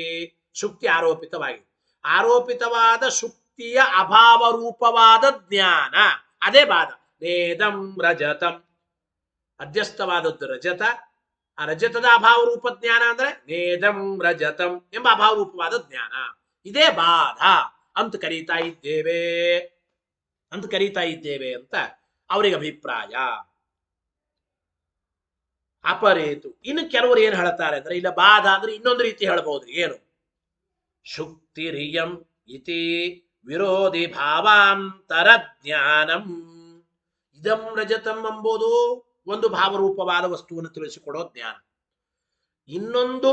ಶುಕ್ತಿ ಆರೋಪಿತವಾಗಿದೆ. ಆರೋಪಿತವಾದ ಶುಕ್ತಿಯ ಅಭಾವ ರೂಪವಾದ ಜ್ಞಾನ ಅದೇ ಬಾಧ. ನೇದಂ ರಜತಂ, ಅಧ್ಯಸ್ಥವಾದದ್ದು ರಜತ, ಆ ರಜತದ ಅಭಾವ ರೂಪ ಜ್ಞಾನ ಅಂದ್ರೆ ನೇದಂ ರಜತಂ ಎಂಬ ಅಭಾವ ರೂಪವಾದ ಜ್ಞಾನ, ಇದೇ ಬಾಧ ಅಂತ ಕರೀತಾ ಇದ್ದೇವೆ ಅಂತ ಅವರಿಗೆ ಅಭಿಪ್ರಾಯ. ಅಪರೇತು. ಇನ್ನು ಕೆಲವರು ಏನು ಹೇಳ್ತಾರೆ ಅಂದ್ರೆ, ಇಲ್ಲ ಬಾಧ ಅಂದ್ರೆ ಇನ್ನೊಂದು ರೀತಿ ಹೇಳ್ಬಹುದು. ಏನು? ಶುಕ್ತಿರಿಯಂ ಇತಿ ವಿರೋಧಿ ಭಾವಾಂತರ ಜ್ಞಾನಂ. ಇದಂ ರಜತಂ ಎಂಬುದು ಒಂದು ಭಾವರೂಪವಾದ ವಸ್ತುವನ್ನು ತಿಳಿಸಿಕೊಡೋ ಜ್ಞಾನ, ಇನ್ನೊಂದು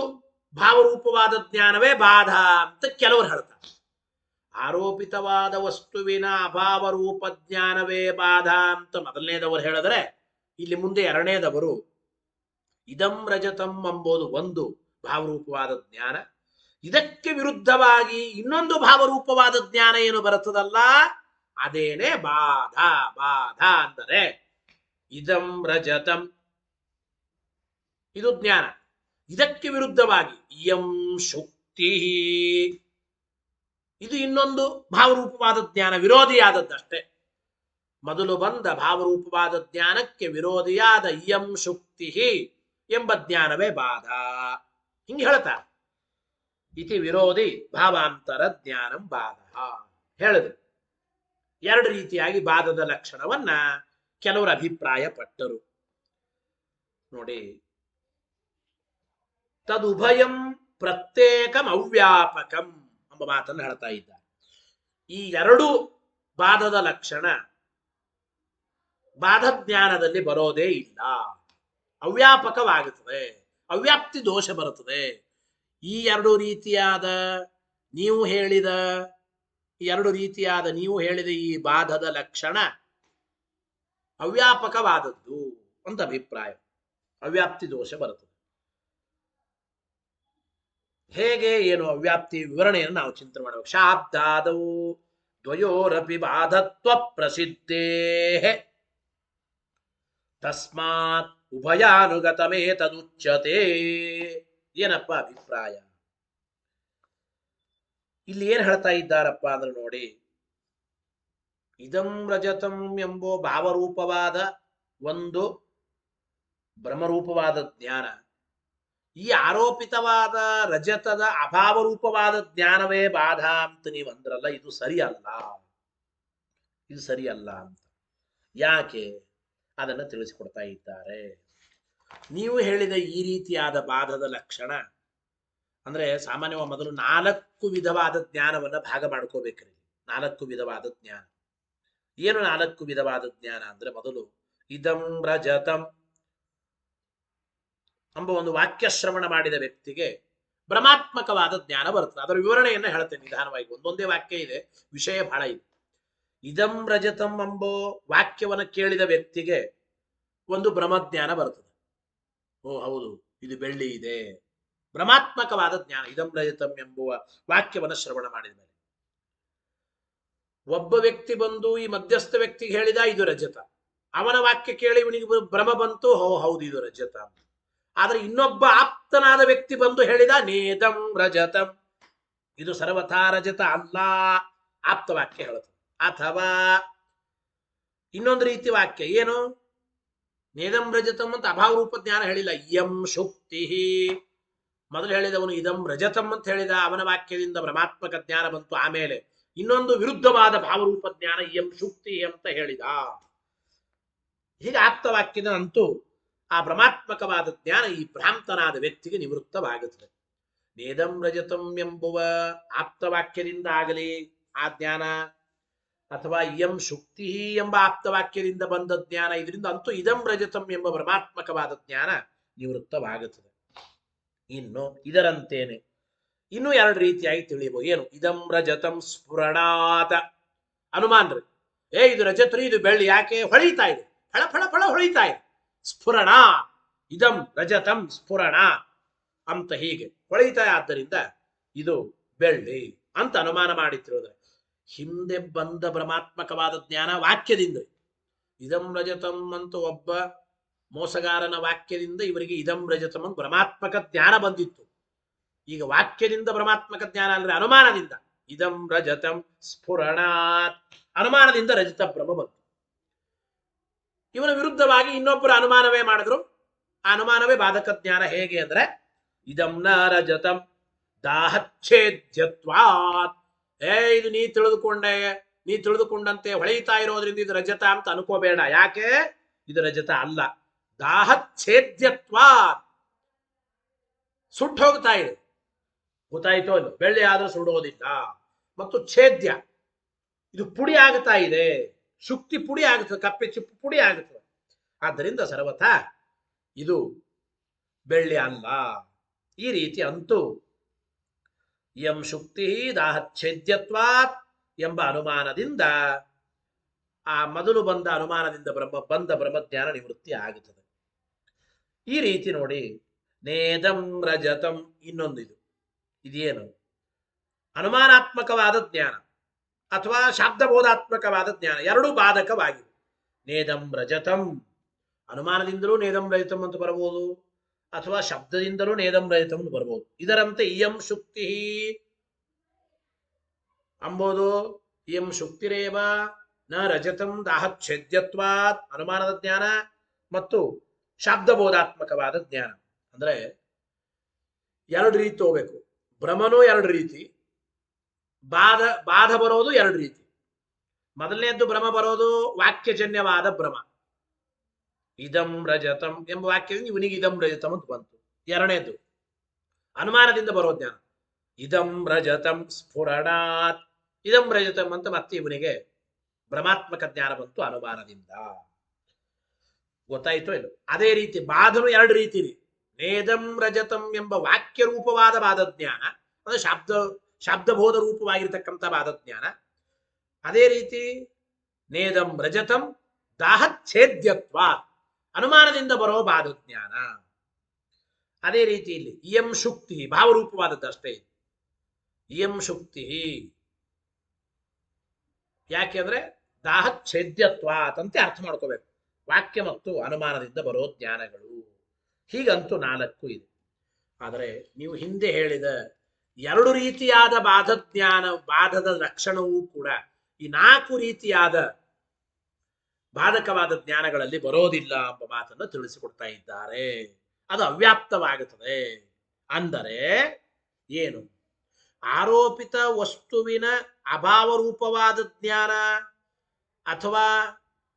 ಭಾವರೂಪವಾದ ಜ್ಞಾನವೇ ಬಾಧ ಅಂತ ಕೆಲವರು ಹೇಳ್ತಾರೆ. ಆರೋಪಿತವಾದ ವಸ್ತುವಿನ ಅಭಾವ ರೂಪ ಜ್ಞಾನವೇ ಬಾಧ ಅಂತ ಮೊದಲನೇದವರು ಹೇಳಿದ್ರೆ, ಇಲ್ಲಿ ಮುಂದೆ ಎರಡನೇದವರು ಇದಂ ರಜತಂ ಎಂಬುದು ಒಂದು ಭಾವರೂಪವಾದ ಜ್ಞಾನ. ಇದಕ್ಕೆ ವಿರುದ್ಧವಾಗಿ ಇನ್ನೊಂದು ಭಾವರೂಪವಾದ ಜ್ಞಾನ ಏನು ಬರುತ್ತದಲ್ಲ, ಅದೇನೆ ಬಾಧ. ಬಾಧ ಅಂದರೆ ಇದಂ ರಜತಂ, ಇದು ಜ್ಞಾನ. ಇದಕ್ಕೆ ವಿರುದ್ಧವಾಗಿ ಇಯಂ ಶುಕ್ತಿ, ಇದು ಇನ್ನೊಂದು ಭಾವರೂಪವಾದ ಜ್ಞಾನ, ವಿರೋಧಿಯಾದದ್ದಷ್ಟೇ. ಮೊದಲು ಬಂದ ಭಾವರೂಪವಾದ ಜ್ಞಾನಕ್ಕೆ ವಿರೋಧಿಯಾದ ಇಯಂ ಶುಕ್ತಿ ಎಂಬ ಜ್ಞಾನವೇ ಬಾಧ. ಹಿಂಗೆ ಹೇಳ್ತಾರೆ. ಇತಿ ವಿರೋಧಿ ಭಾವಾಂತರ ಜ್ಞಾನಂ ಬಾಧ ಹೇಳಿದ್ರು. ಎರಡು ರೀತಿಯಾಗಿ ಬಾಧದ ಲಕ್ಷಣವನ್ನ ಕೆಲವರು ಅಭಿಪ್ರಾಯ ಪಟ್ಟರು. ನೋಡಿ, ತದುಭಯಂ ಪ್ರತ್ಯೇಕಂ ಅವ್ಯಾಪಕಂ ಎಂಬ ಮಾತನ್ನು ಹೇಳ್ತಾ ಇದ್ದಾರೆ. ಈ ಎರಡು ಬಾಧದ ಲಕ್ಷಣ ಬಾಧ ಜ್ಞಾನದಲ್ಲಿ ಬರೋದೇ ಇಲ್ಲ, ಅವ್ಯಾಪಕವಾಗುತ್ತದೆ, ಅವ್ಯಾಪ್ತಿ ದೋಷ ಬರುತ್ತದೆ. ಈ ಎರಡು ರೀತಿಯಾದ ನೀವು ಹೇಳಿದ ಈ ಬಾಧದ ಲಕ್ಷಣ ಅವ್ಯಾಪಕವಾದದ್ದು ಅಂತ ಅಭಿಪ್ರಾಯ. ಅವ್ಯಾಪ್ತಿ ದೋಷ ಬರುತ್ತದೆ. ಹೇಗೆ ಏನು ಅವ್ಯಾಪ್ತಿ ವಿವರಣೆಯನ್ನು ನಾವು ಚಿಂತನೆ ಮಾಡಬೇಕು. ಶಾಬ್ದಾದವು ದ್ವಯೋರಪಿ ಬಾಧತ್ವ ಪ್ರಸಿದ್ಧೇ ತಸ್ಮಾತ್ ಉಭಯಾನುಗತಮೇ ತದುಚ್ಯತೆ. ಏನಪ್ಪ ಅಭಿಪ್ರಾಯ? ಇಲ್ಲಿ ಏನ್ ಹೇಳ್ತಾ ಇದ್ದಾರಪ್ಪ ಅಂದ್ರೆ ನೋಡಿ, ಇದಂ ರಜತಂ ಎಂಬೋ ಭಾವರೂಪವಾದ ಒಂದು ಬ್ರಹ್ಮರೂಪವಾದ ಜ್ಞಾನ, ಈ ಆರೋಪಿತವಾದ ರಜತದ ಅಭಾವರೂಪವಾದ ಜ್ಞಾನವೇ ಬಾಧ ಅಂತ ನೀವು ಅಂದ್ರಲ್ಲ, ಇದು ಸರಿಯಲ್ಲ ಅಂತ. ಯಾಕೆ ಅದನ್ನು ತಿಳಿಸಿಕೊಡ್ತಾ ಇದ್ದಾರೆ. ನೀವು ಹೇಳಿದ ಈ ರೀತಿಯಾದ ಬಾಧದ ಲಕ್ಷಣ ಅಂದ್ರೆ ಸಾಮಾನ್ಯವಾಗಿ ಮೊದಲು 4 ವಿಧವಾದ ಜ್ಞಾನವನ್ನ ಭಾಗ ಮಾಡ್ಕೋಬೇಕ್ರಿ. 4 ವಿಧವಾದ ಜ್ಞಾನ. ಏನು 4 ವಿಧವಾದ ಜ್ಞಾನ ಅಂದ್ರೆ, ಮೊದಲು ಇದಂ ರಜತಂ ಎಂಬ ಒಂದು ವಾಕ್ಯ ಶ್ರವಣ ಮಾಡಿದ ವ್ಯಕ್ತಿಗೆ ಭ್ರಮಾತ್ಮಕವಾದ ಜ್ಞಾನ ಬರ್ತದೆ. ಅದರ ವಿವರಣೆಯನ್ನ ಹೇಳ್ತೇನೆ ನಿಧಾನವಾಗಿ. ಒಂದೊಂದೇ ವಾಕ್ಯ ಇದೆ, ವಿಷಯ ಬಹಳ ಇದೆ. ಇದಂ ರಜತಂ ಎಂಬೋ ವಾಕ್ಯವನ್ನು ಕೇಳಿದ ವ್ಯಕ್ತಿಗೆ ಒಂದು ಬ್ರಹ್ಮಜ್ಞಾನ ಬರ್ತದೆ. ಓ ಹೌದು, ಇದು ಬೆಳ್ಳಿ ಇದೆ, ಭ್ರಮಾತ್ಮಕವಾದ ಜ್ಞಾನ. ಇದಂ ರಜತಂ ಎಂಬುವ ವಾಕ್ಯವನ್ನು ಶ್ರವಣ ಮಾಡಿದ ಮೇಲೆ ಒಬ್ಬ ವ್ಯಕ್ತಿ ಬಂದು ಈ ಮಧ್ಯಸ್ಥ ವ್ಯಕ್ತಿಗೆ ಹೇಳಿದ ಇದು ರಜತ, ಅವನ ವಾಕ್ಯ ಕೇಳಿ ಇವನಿಗೆ ಭ್ರಮ ಬಂತು, ಹೌದು ಇದು ರಜತ. ಆದ್ರೆ ಇನ್ನೊಬ್ಬ ಆಪ್ತನಾದ ವ್ಯಕ್ತಿ ಬಂದು ಹೇಳಿದ ನೇದಂ ರಜತಂ, ಇದು ಸರ್ವಥಾ ರಜತ ಅಲ್ಲ, ಆಪ್ತ ವಾಕ್ಯ ಹೇಳುತ್ತದೆ. ಅಥವಾ ಇನ್ನೊಂದು ರೀತಿ ವಾಕ್ಯ ಏನು, ನೇದಂ ರಜತಂ ಅಂತ ಅಭಾವ ರೂಪ ಜ್ಞಾನ ಹೇಳಿಲ್ಲ, ಇಯಂ ಶುಕ್ತಿ. ಮೊದಲು ಹೇಳಿದವನು ಇದಂ ರಜತಂ ಅಂತ ಹೇಳಿದ, ಅವನ ವಾಕ್ಯದಿಂದ ಭ್ರಮಾತ್ಮಕ ಜ್ಞಾನ ಬಂತು. ಆಮೇಲೆ ಇನ್ನೊಂದು ವಿರುದ್ಧವಾದ ಭಾವರೂಪ ಜ್ಞಾನ ಇಯಂ ಶುಕ್ತಿ ಅಂತ ಹೇಳಿದ. ಹೀಗೆ ಆಪ್ತವಾಕ್ಯದ ಅಂತೂ ಆ ಭ್ರಮಾತ್ಮಕವಾದ ಜ್ಞಾನ ಈ ಭ್ರಾಂತನಾದ ವ್ಯಕ್ತಿಗೆ ನಿವೃತ್ತವಾಗುತ್ತದೆ. ನೇದಂ ರಜತಂ ಎಂಬುವ ಆಪ್ತವಾಕ್ಯದಿಂದ ಆಗಲಿ ಆ ಜ್ಞಾನ, ಅಥವಾ ಇಯಂ ಶುಕ್ತಿ ಎಂಬ ಆಪ್ತವಾಕ್ಯದಿಂದ ಬಂದ ಜ್ಞಾನ, ಇದರಿಂದ ಅಂತೂ ಇದಂ ರಜತಂ ಎಂಬ ಭ್ರಮಾತ್ಮಕವಾದ ಜ್ಞಾನ ನಿವೃತ್ತವಾಗುತ್ತದೆ. ಇನ್ನು ಇದರಂತೇನೆ ಇನ್ನು 2 ರೀತಿಯಾಗಿ ತಿಳಿಯಬಹುದು. ಏನು, ಇದಂ ರಜತಂ ಸ್ಫುರಣಾತ, ಅನುಮಾನ್ರಿ, ಇದು ರಜತ್ರಿ, ಇದು ಬೆಳ್ಳಿ, ಯಾಕೆ ಹೊಳಿತಾ ಇದೆ, ಫಳ ಫಳ ಫಳ ಹೊಳಿತಾ ಇದೆ, ಸ್ಫುರಣ, ಇದಂ ರಜತಂ ಸ್ಫುರಣ ಅಂತ ಹೀಗೆ ಹೊಳಿತಾ, ಆದ್ದರಿಂದ ಇದು ಬೆಳ್ಳಿ ಅಂತ ಅನುಮಾನ ಮಾಡಿ ತಿಳಿದ್ರೆ, ಹಿಂದೆ ಬಂದ ಭ್ರಮಾತ್ಮಕವಾದ ಜ್ಞಾನ ವಾಕ್ಯದಿಂದ ಇದಂ ರಜತಂ ಅಂತ ಒಬ್ಬ ಮೋಸಗಾರನ ವಾಕ್ಯದಿಂದ ಇವರಿಗೆ ಇದಂ ರಜತಂ ಅಂತ ಭ್ರಮಾತ್ಮಕ ಜ್ಞಾನ ಬಂದಿತ್ತು. ಈಗ ವಾಕ್ಯದಿಂದ ಭ್ರಮಾತ್ಮಕ ಜ್ಞಾನ ಅಂದ್ರೆ ಅನುಮಾನದಿಂದ ಇದಂ ರಜತಂ ಸ್ಫುರಣಾತ್, ಅನುಮಾನದಿಂದ ರಜತ ಭ್ರಮ ಬಂತು. ಇವನ ವಿರುದ್ಧವಾಗಿ ಇನ್ನೊಬ್ಬರು ಅನುಮಾನವೇ ಮಾಡಿದ್ರು, ಆ ಅನುಮಾನವೇ ಬಾಧಕ ಜ್ಞಾನ. ಹೇಗೆ ಅಂದ್ರೆ ಇದಂ ನ ರಜತಂ ದಾಹಚ್ಛೇದ್ಯತ್ವಾತ್, ಇದು ನೀ ತಿಳಿದುಕೊಂಡಂತೆ ಹೊಳೆಯುತ್ತಾ ಇರೋದ್ರಿಂದ ಇದು ರಜತ ಅಂತ ಅನ್ಕೋಬೇಡ. ಯಾಕೆ ಇದು ರಜತ ಅಲ್ಲ, ದಾಹಚ್ಛೇದ್ಯತ್ವಾತ್, ಸುಟ್ಟು ಹೋಗ್ತಾ ಇದೆ. ಗೊತ್ತಾಯ್ತೋ ಇಲ್ಲ, ಬೆಳ್ಳಿ ಆದ್ರೂ ಸುಡೋದಿಲ್ಲ. ಮತ್ತು ಛೇದ್ಯ, ಇದು ಪುಡಿ ಆಗ್ತಾ ಇದೆ, ಶುಕ್ತಿ ಪುಡಿ ಆಗುತ್ತದೆ, ಕಪ್ಪೆ ಚಿಪ್ಪು ಪುಡಿ ಆಗುತ್ತದೆ. ಆದ್ದರಿಂದ ಸರ್ವಥಾ ಇದು ಬೆಳ್ಳಿ ಅಲ್ಲ. ಈ ರೀತಿ ಅಂತೂ ಯಂ ಶುಕ್ತಿ ದಾಹಚ್ಛೇದ್ಯತ್ವಾತ್ ಎಂಬ ಅನುಮಾನದಿಂದ, ಆ ಮೊದಲು ಬಂದ ಅನುಮಾನದಿಂದ ಬಂದ ಬ್ರಹ್ಮಜ್ಞಾನ ನಿವೃತ್ತಿ ಆಗುತ್ತದೆ. ಈ ರೀತಿ ನೋಡಿ, ನೇದಂ ರಜತಂ ಇನ್ನೊಂದಿದು. ಇದೇನು? ಅನುಮಾನಾತ್ಮಕವಾದ ಜ್ಞಾನ ಅಥವಾ ಶಾಬ್ದಬೋಧಾತ್ಮಕವಾದ ಜ್ಞಾನ ಎರಡೂ ಬಾಧಕವಾಗಿವೆ. ನೇದಂ ರಜತಂ, ಅನುಮಾನದಿಂದಲೂ ನೇದಂ ರಜತಂ ಅಂತ ಬರಬಹುದು, ಅಥವಾ ಶಬ್ದದಿಂದಲೂ ನೇದಂ ರಜತಂ ಅಂತ ಬರಬಹುದು. ಇದರಂತೆ ಇಯಂ ಶುಕ್ತಿ ಅಂಬೋದು, ಇಯಂ ಶುಕ್ತಿರೇವ ನ ರಜತಂ ದಾಹಚ್ಛೇದ್ಯತ್ವಾತ್, ಅನುಮಾನದ ಜ್ಞಾನ ಮತ್ತು ಶಾಬ್ದಬೋಧಾತ್ಮಕವಾದ ಜ್ಞಾನ. ಅಂದ್ರೆ ಎರಡು ರೀತಿ ಹೋಗ್ಬೇಕು. ಭ್ರಮನೂ ಎರಡು ರೀತಿ, ಬಾಧ ಬರೋದು ಎರಡು ರೀತಿ. ಮೊದಲನೇದ್ದು ಭ್ರಮ ಬರೋದು ವಾಕ್ಯಜನ್ಯವಾದ ಭ್ರಮ. ಇದಂ ರಜತಂ ಎಂಬ ವಾಕ್ಯದಿಂದ ಇವನಿಗೆ ಇದಂ ರಜತಂ ಅಂತ ಬಂತು. ಎರಡನೇದು ಅನುಮಾನದಿಂದ ಬರೋ ಜ್ಞಾನ. ಇದಂ ರಜತಂ ಸ್ಫುರಣಾತ್, ಇದಂ ರಜತಂ ಅಂತ ಮತ್ತೆ ಇವನಿಗೆ ಭ್ರಮಾತ್ಮಕ ಜ್ಞಾನ ಬಂತು ಅನುಮಾನದಿಂದ. ಗೊತ್ತಾಯ್ತು ಇಲ್ಲ? ಅದೇ ರೀತಿ ಬಾಧನು ಎರಡು ರೀತಿ ಇದೆ. ನೇದಂ ರಜತಂ ಎಂಬ ವಾಕ್ಯ ರೂಪವಾದ ಬಾಧಜ್ಞಾನ, ಅಂದ್ರೆ ಶಾಬ್ದಬೋಧ ರೂಪವಾಗಿರ್ತಕ್ಕಂಥ ಬಾಧಜ್ಞಾನ. ಅದೇ ರೀತಿ ನೇದಂ ರಜತಂ ದಾಹಚ್ಛೇದ್ಯತ್ವ, ಅನುಮಾನದಿಂದ ಬರೋ ಬಾಧಜ್ಞಾನ. ಅದೇ ರೀತಿ ಇಲ್ಲಿ ಇಯಂ ಶುಕ್ತಿ ಭಾವರೂಪವಾದದ್ದು ಅಷ್ಟೇ. ಇಯಂ ಶುಕ್ತಿ ಯಾಕೆಂದ್ರೆ ದಾಹಚ್ಛೇದ್ಯತ್ವ ಅಂತಂತೆ ಅರ್ಥ ಮಾಡ್ಕೋಬೇಕು. ವಾಕ್ಯ ಮತ್ತು ಅನುಮಾನದಿಂದ ಬರೋ ಜ್ಞಾನಗಳು ಹೀಗಂತೂ ನಾಲ್ಕು ಇದೆ. ಆದರೆ ನೀವು ಹಿಂದೆ ಹೇಳಿದ ಎರಡು ರೀತಿಯಾದ ಬಾಧಜ್ಞಾನ, ಬಾಧದ ಲಕ್ಷಣವೂ ಕೂಡ ಈ ನಾಲ್ಕು ರೀತಿಯಾದ ಬಾಧಕವಾದ ಜ್ಞಾನಗಳಲ್ಲಿ ಬರೋದಿಲ್ಲ ಎಂಬ ಮಾತನ್ನು ತಿಳಿಸಿಕೊಡ್ತಾ ಇದ್ದಾರೆ. ಅದು ಅವ್ಯಾಪ್ತವಾಗುತ್ತದೆ. ಅಂದರೆ ಏನು? ಆರೋಪಿತ ವಸ್ತುವಿನ ಅಭಾವ ರೂಪವಾದ ಜ್ಞಾನ ಅಥವಾ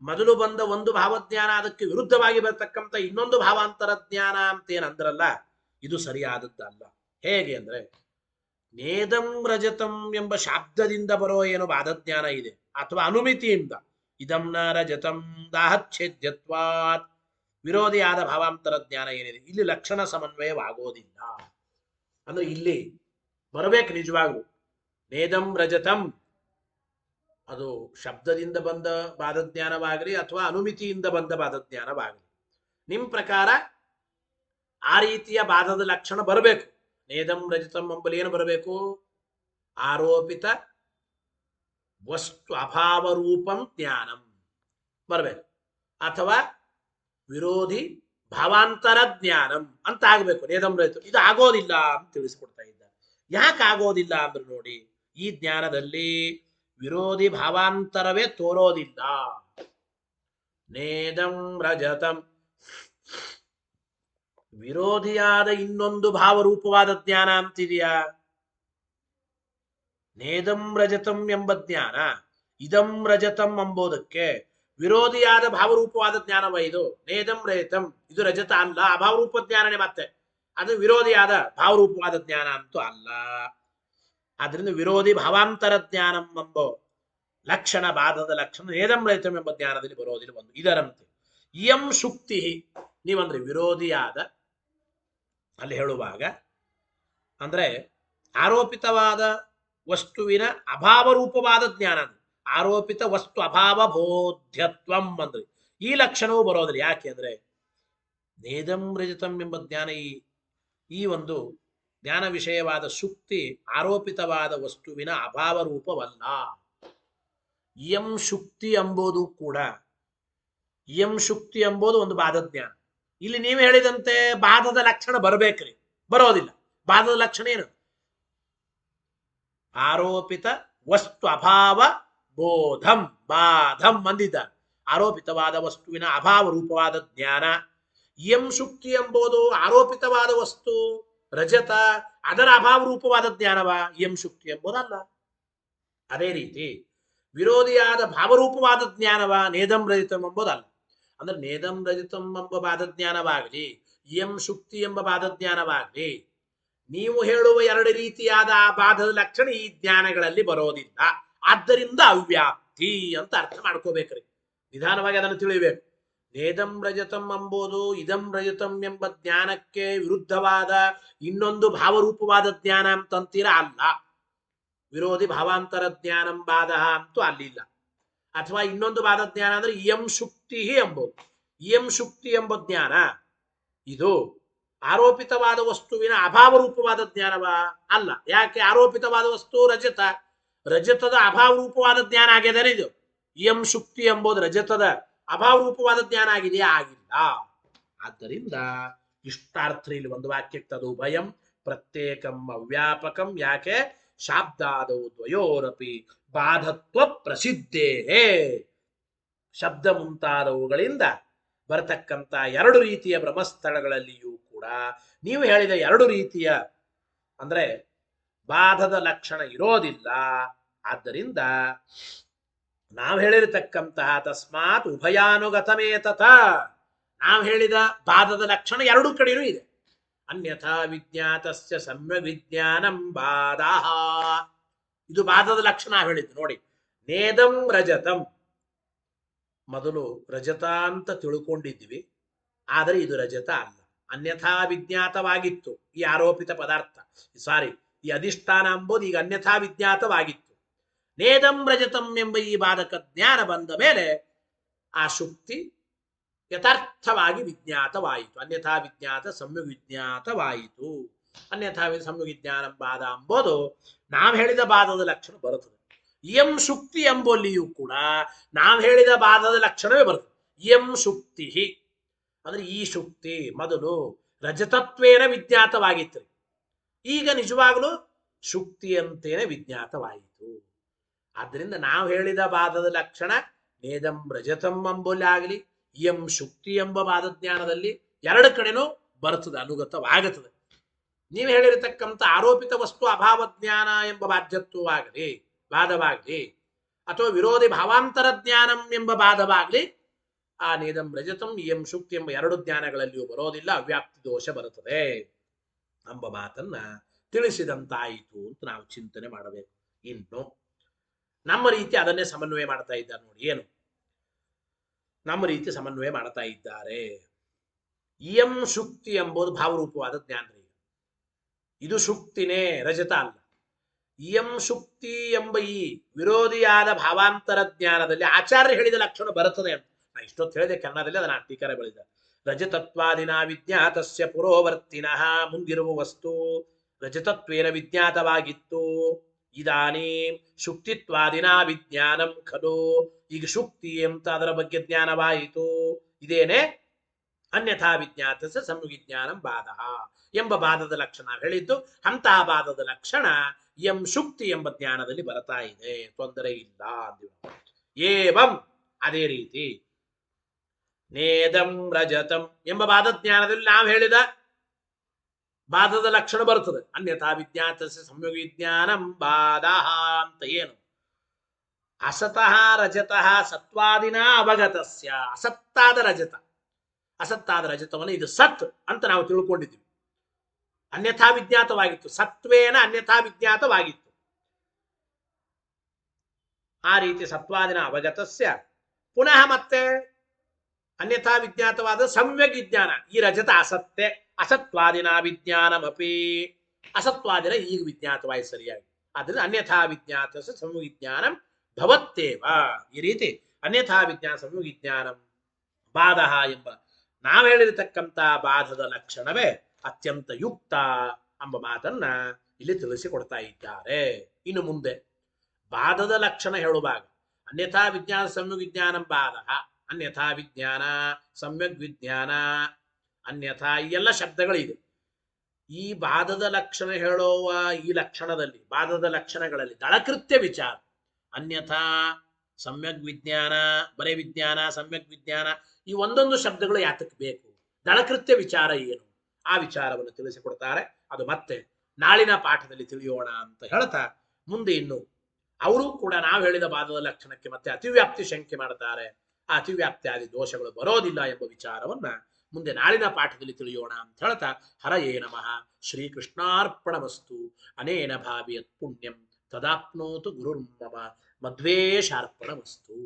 ಮೊದಲು ಬಂದ ಒಂದು ಭಾವಜ್ಞಾನ ಅದಕ್ಕೆ ವಿರುದ್ಧವಾಗಿ ಬರತಕ್ಕಂಥ ಇನ್ನೊಂದು ಭಾವಾಂತರ ಜ್ಞಾನ ಅಂತೇನಂದ್ರಲ್ಲ, ಇದು ಸರಿಯಾದದ್ದಲ್ಲ. ಹೇಗೆ ಅಂದ್ರೆ, ನೇದಂ ರಜತಂ ಎಂಬ ಶಾಬ್ದದಿಂದ ಬರೋ ಏನು ಬಾಧಜ್ಞಾನ ಇದೆ, ಅಥವಾ ಅನುಮಿತಿಯಿಂದ ಇದಂ ನ ರಜತಂ ದಾಹಚ್ಛೇದ್ಯತ್ವಾತ್ ವಿರೋಧಿಯಾದ ಭಾವಾಂತರ ಜ್ಞಾನ ಏನಿದೆ, ಇಲ್ಲಿ ಲಕ್ಷಣ ಸಮನ್ವಯವಾಗೋದಿಲ್ಲ. ಅಂದ್ರೆ ಇಲ್ಲಿ ಬರಬೇಕು ನಿಜವಾಗ್ಲು ನೇದಂ ರಜತಂ, ಅದು ಶಬ್ದದಿಂದ ಬಂದ ಬಾಧಜ್ಞಾನವಾಗಲಿ ಅಥವಾ ಅನುಮಿತಿಯಿಂದ ಬಂದ ಬಾಧಜ್ಞಾನವಾಗಲಿ, ನಿಮ್ಮ ಪ್ರಕಾರ ಆ ರೀತಿಯ ಬಾಧದ ಲಕ್ಷಣ ಬರಬೇಕು. ನೇದಂ ರಜತಂ ಎಂಬಲ್ಲಿ ಏನು ಬರಬೇಕು? ಆರೋಪಿತ ವಸ್ತು ಅಭಾವ ರೂಪಂ ಜ್ಞಾನಂ ಬರಬೇಕು, ಅಥವಾ ವಿರೋಧಿ ಭಾವಾಂತರ ಜ್ಞಾನಂ ಅಂತ ಆಗ್ಬೇಕು ನೇದಂ ರಜತಂ. ಇದು ಆಗೋದಿಲ್ಲ ಅಂತ ತಿಳಿಸಿಕೊಡ್ತಾ ಇದ್ದಾರೆ. ಯಾಕೆ ಆಗೋದಿಲ್ಲ ಅಂದ್ರೆ ನೋಡಿ, ಈ ಜ್ಞಾನದಲ್ಲಿ ವಿರೋಧಿ ಭಾವಾಂತರವೇ ತೋರೋದಿಲ್ಲ. ನೇದಂ ರಜತಂ ವಿರೋಧಿಯಾದ ಇನ್ನೊಂದು ಭಾವರೂಪವಾದ ಜ್ಞಾನ ಅಂತಿದೆಯಾ? ನೇದಂ ರಜತಂ ಎಂಬ ಜ್ಞಾನ ಇದಂ ರಜತಂ ಎಂಬುದಕ್ಕೆ ವಿರೋಧಿಯಾದ ಭಾವರೂಪವಾದ ಜ್ಞಾನವ ಇದು. ನೇದಂ ರಜತಂ ಇದು ರಜತ ಅಲ್ಲ, ಅಭಾವರೂಪ ಜ್ಞಾನನೇ. ಮತ್ತೆ ಅದು ವಿರೋಧಿಯಾದ ಭಾವರೂಪವಾದ ಜ್ಞಾನ ಅಂತೂ ಅಲ್ಲ. ಆದ್ರಿಂದ ವಿರೋಧಿ ಭಾವಾಂತರ ಜ್ಞಾನಂ ಎಂಬ ಲಕ್ಷಣ, ಬಾಧದ ಲಕ್ಷಣ ನೇದಂ ರಜತಂ ಎಂಬ ಜ್ಞಾನದಲ್ಲಿ ಬರೋದಿಲ್ಲ. ಒಂದು ಇದರಂತೆ ಇಯಂ ಶುಕ್ತಿ, ನೀವಂದ್ರೆ ವಿರೋಧಿಯಾದ ಅಲ್ಲಿ ಹೇಳುವಾಗ ಅಂದ್ರೆ ಆರೋಪಿತವಾದ ವಸ್ತುವಿನ ಅಭಾವ ರೂಪವಾದ ಜ್ಞಾನ, ಆರೋಪಿತ ವಸ್ತು ಅಭಾವ ಬೋಧ್ಯತ್ವಂ ಅಂದ್ರೆ ಈ ಲಕ್ಷಣವೂ ಬರೋದಿಲ್ಲ. ಯಾಕೆ ಅಂದ್ರೆ ನೇದಂ ರಜತಂ ಎಂಬ ಜ್ಞಾನ ಈ ಒಂದು ಜ್ಞಾನ ವಿಷಯವಾದ ಶುಕ್ತಿ ಆರೋಪಿತವಾದ ವಸ್ತುವಿನ ಅಭಾವ ರೂಪವಲ್ಲ. ಇಯಂ ಶುಕ್ತಿ ಎಂಬುದು ಕೂಡ, ಇಯಂ ಶುಕ್ತಿ ಎಂಬುದು ಒಂದು ಬಾಧಜ್ಞಾನ. ಇಲ್ಲಿ ನೀವು ಹೇಳಿದಂತೆ ಬಾಧದ ಲಕ್ಷಣ ಬರಬೇಕ್ರಿ, ಬರೋದಿಲ್ಲ. ಬಾಧದ ಲಕ್ಷಣ ಏನು? ಆರೋಪಿತ ವಸ್ತು ಅಭಾವ ಬೋಧಂ ಬಾಧಂ ಅಂದಿದ್ದಾರೆ. ಆರೋಪಿತವಾದ ವಸ್ತುವಿನ ಅಭಾವ ರೂಪವಾದ ಜ್ಞಾನ. ಇಯಂ ಶುಕ್ತಿ ಎಂಬುದು ಆರೋಪಿತವಾದ ವಸ್ತು ರಜತ, ಅದರ ಅಭಾವ ರೂಪವಾದ ಜ್ಞಾನವ ಇಯಂ ಶುಕ್ತಿ ಎಂಬುದಲ್ಲ. ಅದೇ ರೀತಿ ವಿರೋಧಿಯಾದ ಭಾವರೂಪವಾದ ಜ್ಞಾನವ ನೇದಂ ರಜತಂ ಎಂಬುದಲ್ಲ. ಅಂದ್ರೆ ನೇದಂ ರಜತಂ ಎಂಬ ಬಾಧಜ್ಞಾನವಾಗಲಿ ಇಯಂ ಶುಕ್ತಿ ಎಂಬ ಬಾಧಜ್ಞಾನವಾಗಲಿ, ನೀವು ಹೇಳುವ ಎರಡು ರೀತಿಯಾದ ಆ ಬಾಧದ ಲಕ್ಷಣ ಈ ಜ್ಞಾನಗಳಲ್ಲಿ ಬರೋದಿಲ್ಲ. ಆದ್ದರಿಂದ ಅವ್ಯಾಪ್ತಿ ಅಂತ ಅರ್ಥ ಮಾಡ್ಕೋಬೇಕ್ರಿ. ನಿಧಾನವಾಗಿ ಅದನ್ನು ತಿಳಿಬೇಕು. ನೇದಂ ರಜತಂ ಎಂಬುದು ಇದಂ ರಜತಂ ಎಂಬ ಜ್ಞಾನಕ್ಕೆ ವಿರುದ್ಧವಾದ ಇನ್ನೊಂದು ಭಾವರೂಪವಾದ ಜ್ಞಾನ ಅಂತಂತೀರ ಅಲ್ಲ. ವಿರೋಧಿ ಭಾವಾಂತರ ಜ್ಞಾನಂ ಬಾಧ ಅಂತೂ ಅಲ್ಲಿಲ್ಲ. ಅಥವಾ ಇನ್ನೊಂದು ಬಾಧ ಜ್ಞಾನ ಅಂದ್ರೆ ಇಯಂ ಶುಕ್ತಿ ಎಂಬುದು. ಇಯಂ ಶುಕ್ತಿ ಎಂಬ ಜ್ಞಾನ ಇದು ಆರೋಪಿತವಾದ ವಸ್ತುವಿನ ಅಭಾವ ರೂಪವಾದ ಜ್ಞಾನವಾ? ಅಲ್ಲ. ಯಾಕೆ? ಆರೋಪಿತವಾದ ವಸ್ತು ರಜತ, ರಜತದ ಅಭಾವ ರೂಪವಾದ ಜ್ಞಾನ ಆಗ್ಯದೇನೆ ಇದು. ಇಯಂ ಶುಕ್ತಿ ಎಂಬುದು ರಜತದ ಅಭಾವ ರೂಪವಾದ ಜ್ಞಾನ ಆಗಿದೆಯಾ? ಆಗಿಲ್ಲ. ಆದ್ದರಿಂದ ಇಷ್ಟಾರ್ಥ ಇಲ್ಲಿ ಒಂದು ವಾಕ್ಯಕ್ಕೆ ತದು ಭಯಂ ಪ್ರತ್ಯೇಕಂ ಅವ್ಯಾಪಕಂ. ಯಾಕೆ? ಶಾಬ್ದಾದೌ ದ್ವಯೋರಪಿ ಬಾಧತ್ವ ಪ್ರಸಿದ್ಧೇ. ಶಬ್ದ ಮುಂತಾದವುಗಳಿಂದ ಬರತಕ್ಕಂಥ ಎರಡು ರೀತಿಯ ಬ್ರಹ್ಮಸ್ಥಳಗಳಲ್ಲಿಯೂ ಕೂಡ ನೀವು ಹೇಳಿದ ಎರಡು ರೀತಿಯ ಅಂದ್ರೆ ಬಾಧದ ಲಕ್ಷಣ ಇರೋದಿಲ್ಲ. ಆದ್ದರಿಂದ ನಾವು ಹೇಳಿರತಕ್ಕಂತಹ ತಸ್ಮಾತ್ ಉಭಯಾನುಗತಮೇತತ, ನಾವು ಹೇಳಿದ ಬಾಧದ ಲಕ್ಷಣ ಎರಡು ಕಡೆಯೂ ಇದೆ. ಅನ್ಯಥಾ ವಿಜ್ಞಾತಸ್ಯ ಸಮ್ಯ ವಿಜ್ಞಾನಂ ಬಾಧಃ. ಇದು ಬಾಧದ ಲಕ್ಷಣ ಹೇಳಿದ್ದು ನೋಡಿ. ನೇದಂ ರಜತಂ, ಮೊದಲು ರಜತ ಅಂತ ತಿಳ್ಕೊಂಡಿದ್ವಿ, ಆದರೆ ಇದು ರಜತ ಅಲ್ಲ, ಅನ್ಯಥಾ ವಿಜ್ಞಾತವಾಗಿತ್ತು. ಈ ಆರೋಪಿತ ಪದಾರ್ಥ, ಸಾರಿ, ಈ ಅಧಿಷ್ಠಾನ ಎಂಬುದು ಈಗ ಅನ್ಯಥಾ ವಿಜ್ಞಾತವಾಗಿತ್ತು. ನೇದಂ ರಜತಂ ಎಂಬ ಈ ಬಾಧಕ ಜ್ಞಾನ ಬಂದ ಮೇಲೆ ಆ ಶುಕ್ತಿ ಯಥಾರ್ಥವಾಗಿ ವಿಜ್ಞಾತವಾಯಿತು. ಅನ್ಯಥಾ ವಿಜ್ಞಾತ ಸಮ್ಯಕ್ ವಿಜ್ಞಾತವಾಯಿತು. ಅನ್ಯಥಾ ಸಮ್ಯಕ್ ವಿಜ್ಞಾನ ಬಾಧ ಎಂಬುದು ನಾವು ಹೇಳಿದ ಬಾಧದ ಲಕ್ಷಣ ಬರುತ್ತದೆ. ಇಯಂ ಶುಕ್ತಿ ಎಂಬಲ್ಲಿಯೂ ಕೂಡ ನಾವು ಹೇಳಿದ ಬಾಧದ ಲಕ್ಷಣವೇ ಬರುತ್ತದೆ. ಇಯಂ ಶುಕ್ತಿ ಅಂದ್ರೆ ಈ ಶುಕ್ತಿ ಮೊದಲು ರಜತತ್ವೇನ ವಿಜ್ಞಾತವಾಗಿತ್ತು, ಈಗ ನಿಜವಾಗಲೂ ಶುಕ್ತಿಯಂತೇನೆ ವಿಜ್ಞಾತವಾಯಿತು. ಆದ್ದರಿಂದ ನಾವು ಹೇಳಿದ ಬಾಧದ ಲಕ್ಷಣ ನೇದಂ ರಜತಂ ಎಂಬಲ್ಲಿ ಆಗಲಿ, ಇಯಂ ಶುಕ್ತಿ ಎಂಬ ಬಾಧ ಜ್ಞಾನದಲ್ಲಿ ಎರಡು ಕಡೆನೂ ಬರುತ್ತದೆ, ಅನುಗತವಾಗುತ್ತದೆ. ನೀವು ಹೇಳಿರತಕ್ಕಂಥ ಆರೋಪಿತ ವಸ್ತು ಅಭಾವ ಜ್ಞಾನ ಎಂಬ ಬಾಧ್ಯತ್ವವಾಗಲಿ, ಬಾಧವಾಗಲಿ, ಅಥವಾ ವಿರೋಧಿ ಭಾವಾಂತರ ಜ್ಞಾನಂ ಎಂಬ ಬಾಧವಾಗಲಿ, ಆ ನೇದಂ ರಜತಂ ಇಯಂ ಶುಕ್ತಿ ಎಂಬ ಎರಡು ಜ್ಞಾನಗಳಲ್ಲಿಯೂ ಬರೋದಿಲ್ಲ, ಅವ್ಯಾಪ್ತಿ ದೋಷ ಬರುತ್ತದೆ ಎಂಬ ಮಾತನ್ನ ತಿಳಿಸಿದಂತಾಯಿತು ಅಂತ ನಾವು ಚಿಂತನೆ ಮಾಡಬೇಕು. ಇನ್ನು ನಮ್ಮ ರೀತಿ ಅದನ್ನೇ ಸಮನ್ವಯ ಮಾಡ್ತಾ ಇದ್ದಾರೆ ನೋಡಿ. ಏನು ನಮ್ಮ ರೀತಿ ಸಮನ್ವಯ ಮಾಡ್ತಾ ಇದ್ದಾರೆ? ಇಯಂ ಶುಕ್ತಿ ಎಂಬುದು ಭಾವರೂಪವಾದ ಜ್ಞಾನ. ಇದು ಶುಕ್ತಿನೇ, ರಜತ ಅಲ್ಲ. ಇಯಂ ಶುಕ್ತಿ ಎಂಬ ಈ ವಿರೋಧಿಯಾದ ಭಾವಾಂತರ ಜ್ಞಾನದಲ್ಲಿ ಆಚಾರ್ಯ ಹೇಳಿದ ಲಕ್ಷಣ ಬರುತ್ತದೆ ಅಂತ ನಾ ಇಷ್ಟೊತ್ತು ಹೇಳಿದೆ ಕನ್ನಡದಲ್ಲಿ, ಅದನ್ನ ಟೀಕರೆ ಬಳಿದ. ರಜತತ್ವಾದಿನ ವಿಜ್ಞಾತಸ್ಯ ಪುರೋವರ್ತಿನಃ, ಮುಂದಿರುವ ವಸ್ತು ರಜತತ್ವೇನ ವಿಜ್ಞಾತವಾಗಿತ್ತು. ಇದಾನಿ ಶುಕ್ತಿತ್ವಾದಿನ ವಿಜ್ಞಾನಂ ಖಲು, ಈಗ ಶುಕ್ತಿ ಅಂತ ಅದರ ಬಗ್ಗೆ ಜ್ಞಾನವಾಯಿತು. ಇದೇನೆ ಅನ್ಯಥಾ ವಿಜ್ಞಾತಸ್ಯ ಸಮ್ಯಗ್ಜ್ಞಾನಂ ಬಾಧಃ ಎಂಬ ಬಾಧದ ಲಕ್ಷಣ ಹೇಳಿದ್ದು. ಅಂತಹ ಬಾಧದ ಲಕ್ಷಣ ಎಂ ಶುಕ್ತಿ ಎಂಬ ಜ್ಞಾನದಲ್ಲಿ ಬರ್ತಾ ಇದೆ, ತೊಂದರೆ ಇಲ್ಲ ಅಂದಿವ. ಏವಂ ಅದೇ ರೀತಿ ನೇದಂ ರಜತಂ ಎಂಬ ಬಾಧ ಜ್ಞಾನದಲ್ಲಿ ನಾವು ಹೇಳಿದ ಬಾಧದ ಲಕ್ಷಣ ಬರ್ತದೆ. ಅನ್ಯಥಾ ವಿಜ್ಞಾತಸ್ಯ ಸಮ್ಯಗ್ ವಿಜ್ಞಾನಂ ಬಾಧಃ ಅಂತ ಏನು? ಅಸತಃ ರಜತಃ ಸತ್ವಾದಿನ ಅವಗತಸ್ಯ, ಅಸತ್ತಾದ ರಜತ, ಅಸತ್ತಾದ ರಜತವನ್ನು ಇದು ಸತ್ ಅಂತ ನಾವು ತಿಳ್ಕೊಂಡಿದ್ವಿ. ಅನ್ಯಥಾ ವಿಜ್ಞಾತವಾಗಿತ್ತು, ಸತ್ವೇನ ಅನ್ಯಥಾ ವಿಜ್ಞಾತವಾಗಿತ್ತು. ಆ ರೀತಿ ಸತ್ವಾದಿನ ಅವಗತಸ್ಯ ಪುನಃ ಮತ್ತೆ ಅನ್ಯಥಾ ವಿಜ್ಞಾತವಾದ ಸಮ್ಯಗ್ ವಿಜ್ಞಾನ, ಈ ರಜತ ಅಸತ್ಯ, ಅಸತ್ವಾದಿನ ವಿಜ್ಞಾನಮಪಿ, ಅಸತ್ವಾದಿನ ಈಗ ವಿಜ್ಞಾತವಾಯಿ ಸರಿಯಾಗಿ. ಆದ್ರಿಂದ ಅನ್ಯಥಾ ವಿಜ್ಞಾತ ಸಮ್ಯಗ್ ವಿಜ್ಞಾನಂ ಭವತ್ತೇವ. ಈ ರೀತಿ ಅನ್ಯಥಾ ವಿಜ್ಞಾನ ಸಮ್ಯಗ್ ವಿಜ್ಞಾನಂ ಬಾಧಃ ಎಂಬ ನಾವು ಹೇಳಿರತಕ್ಕಂಥ ಬಾಧದ ಲಕ್ಷಣವೇ ಅತ್ಯಂತ ಯುಕ್ತ ಎಂಬ ಮಾತನ್ನ ಇಲ್ಲಿ ತಿಳಿಸಿಕೊಡ್ತಾ ಇದ್ದಾರೆ. ಇನ್ನು ಮುಂದೆ ಬಾಧದ ಲಕ್ಷಣ ಹೇಳುವಾಗ ಅನ್ಯಥಾ ವಿಜ್ಞಾನ ಸಮ್ಯಗ್ ವಿಜ್ಞಾನಂ ಬಾಧಃ, ಅನ್ಯಥಾ ವಿಜ್ಞಾನ ಸಮ್ಯಗ್ ವಿಜ್ಞಾನ, ಅನ್ಯಥಾ ಈ ಎಲ್ಲ ಶಬ್ದಗಳಿದೆ. ಈ ಬಾಧದ ಲಕ್ಷಣ ಹೇಳುವ ಈ ಲಕ್ಷಣದಲ್ಲಿ, ಬಾಧದ ಲಕ್ಷಣಗಳಲ್ಲಿ ದಳಕೃತ್ಯ ವಿಚಾರ, ಅನ್ಯಥಾ ಸಮ್ಯಗ್ ವಿಜ್ಞಾನ, ಬರೇ ವಿಜ್ಞಾನ, ಸಮ್ಯಕ್ ವಿಜ್ಞಾನ, ಈ ಒಂದೊಂದು ಶಬ್ದಗಳು ಯಾತಕ್ಕೆ ಬೇಕು, ದಳಕೃತ್ಯ ವಿಚಾರ ಏನು, ಆ ವಿಚಾರವನ್ನು ತಿಳಿಸಿಕೊಡ್ತಾರೆ. ಅದು ಮತ್ತೆ ನಾಳಿನ ಪಾಠದಲ್ಲಿ ತಿಳಿಯೋಣ ಅಂತ ಹೇಳ್ತಾ, ಮುಂದೆ ಇನ್ನು ಅವರು ಕೂಡ ನಾವು ಹೇಳಿದ ಬಾಧದ ಲಕ್ಷಣಕ್ಕೆ ಮತ್ತೆ ಅತಿವ್ಯಾಪ್ತಿ ಶಂಕೆ ಮಾಡ್ತಾರೆ. ಆ ಅತಿವ್ಯಾಪ್ತಿ ಆದಿ ದೋಷಗಳು ಬರೋದಿಲ್ಲ ಎಂಬ ವಿಚಾರವನ್ನ ಮುಂದೆ ನಾಳಿನ ಪಾಠದಲ್ಲಿ ತಿಳಿಯೋಣ ಅಂತ ಹೇಳ್ತಾ, ಹರಯೇ ನಮಃ. ಶ್ರೀಕೃಷ್ಣಾರ್ಪಣಮಸ್ತು. ಅನೇನ ಭಾವಿಯತ್ ಪುಣ್ಯಂ ತದಾಪ್ನೋತು ಗುರುರ್ಮಮ. ಮಧ್ವೇಶಾರ್ಪಣಮಸ್ತು.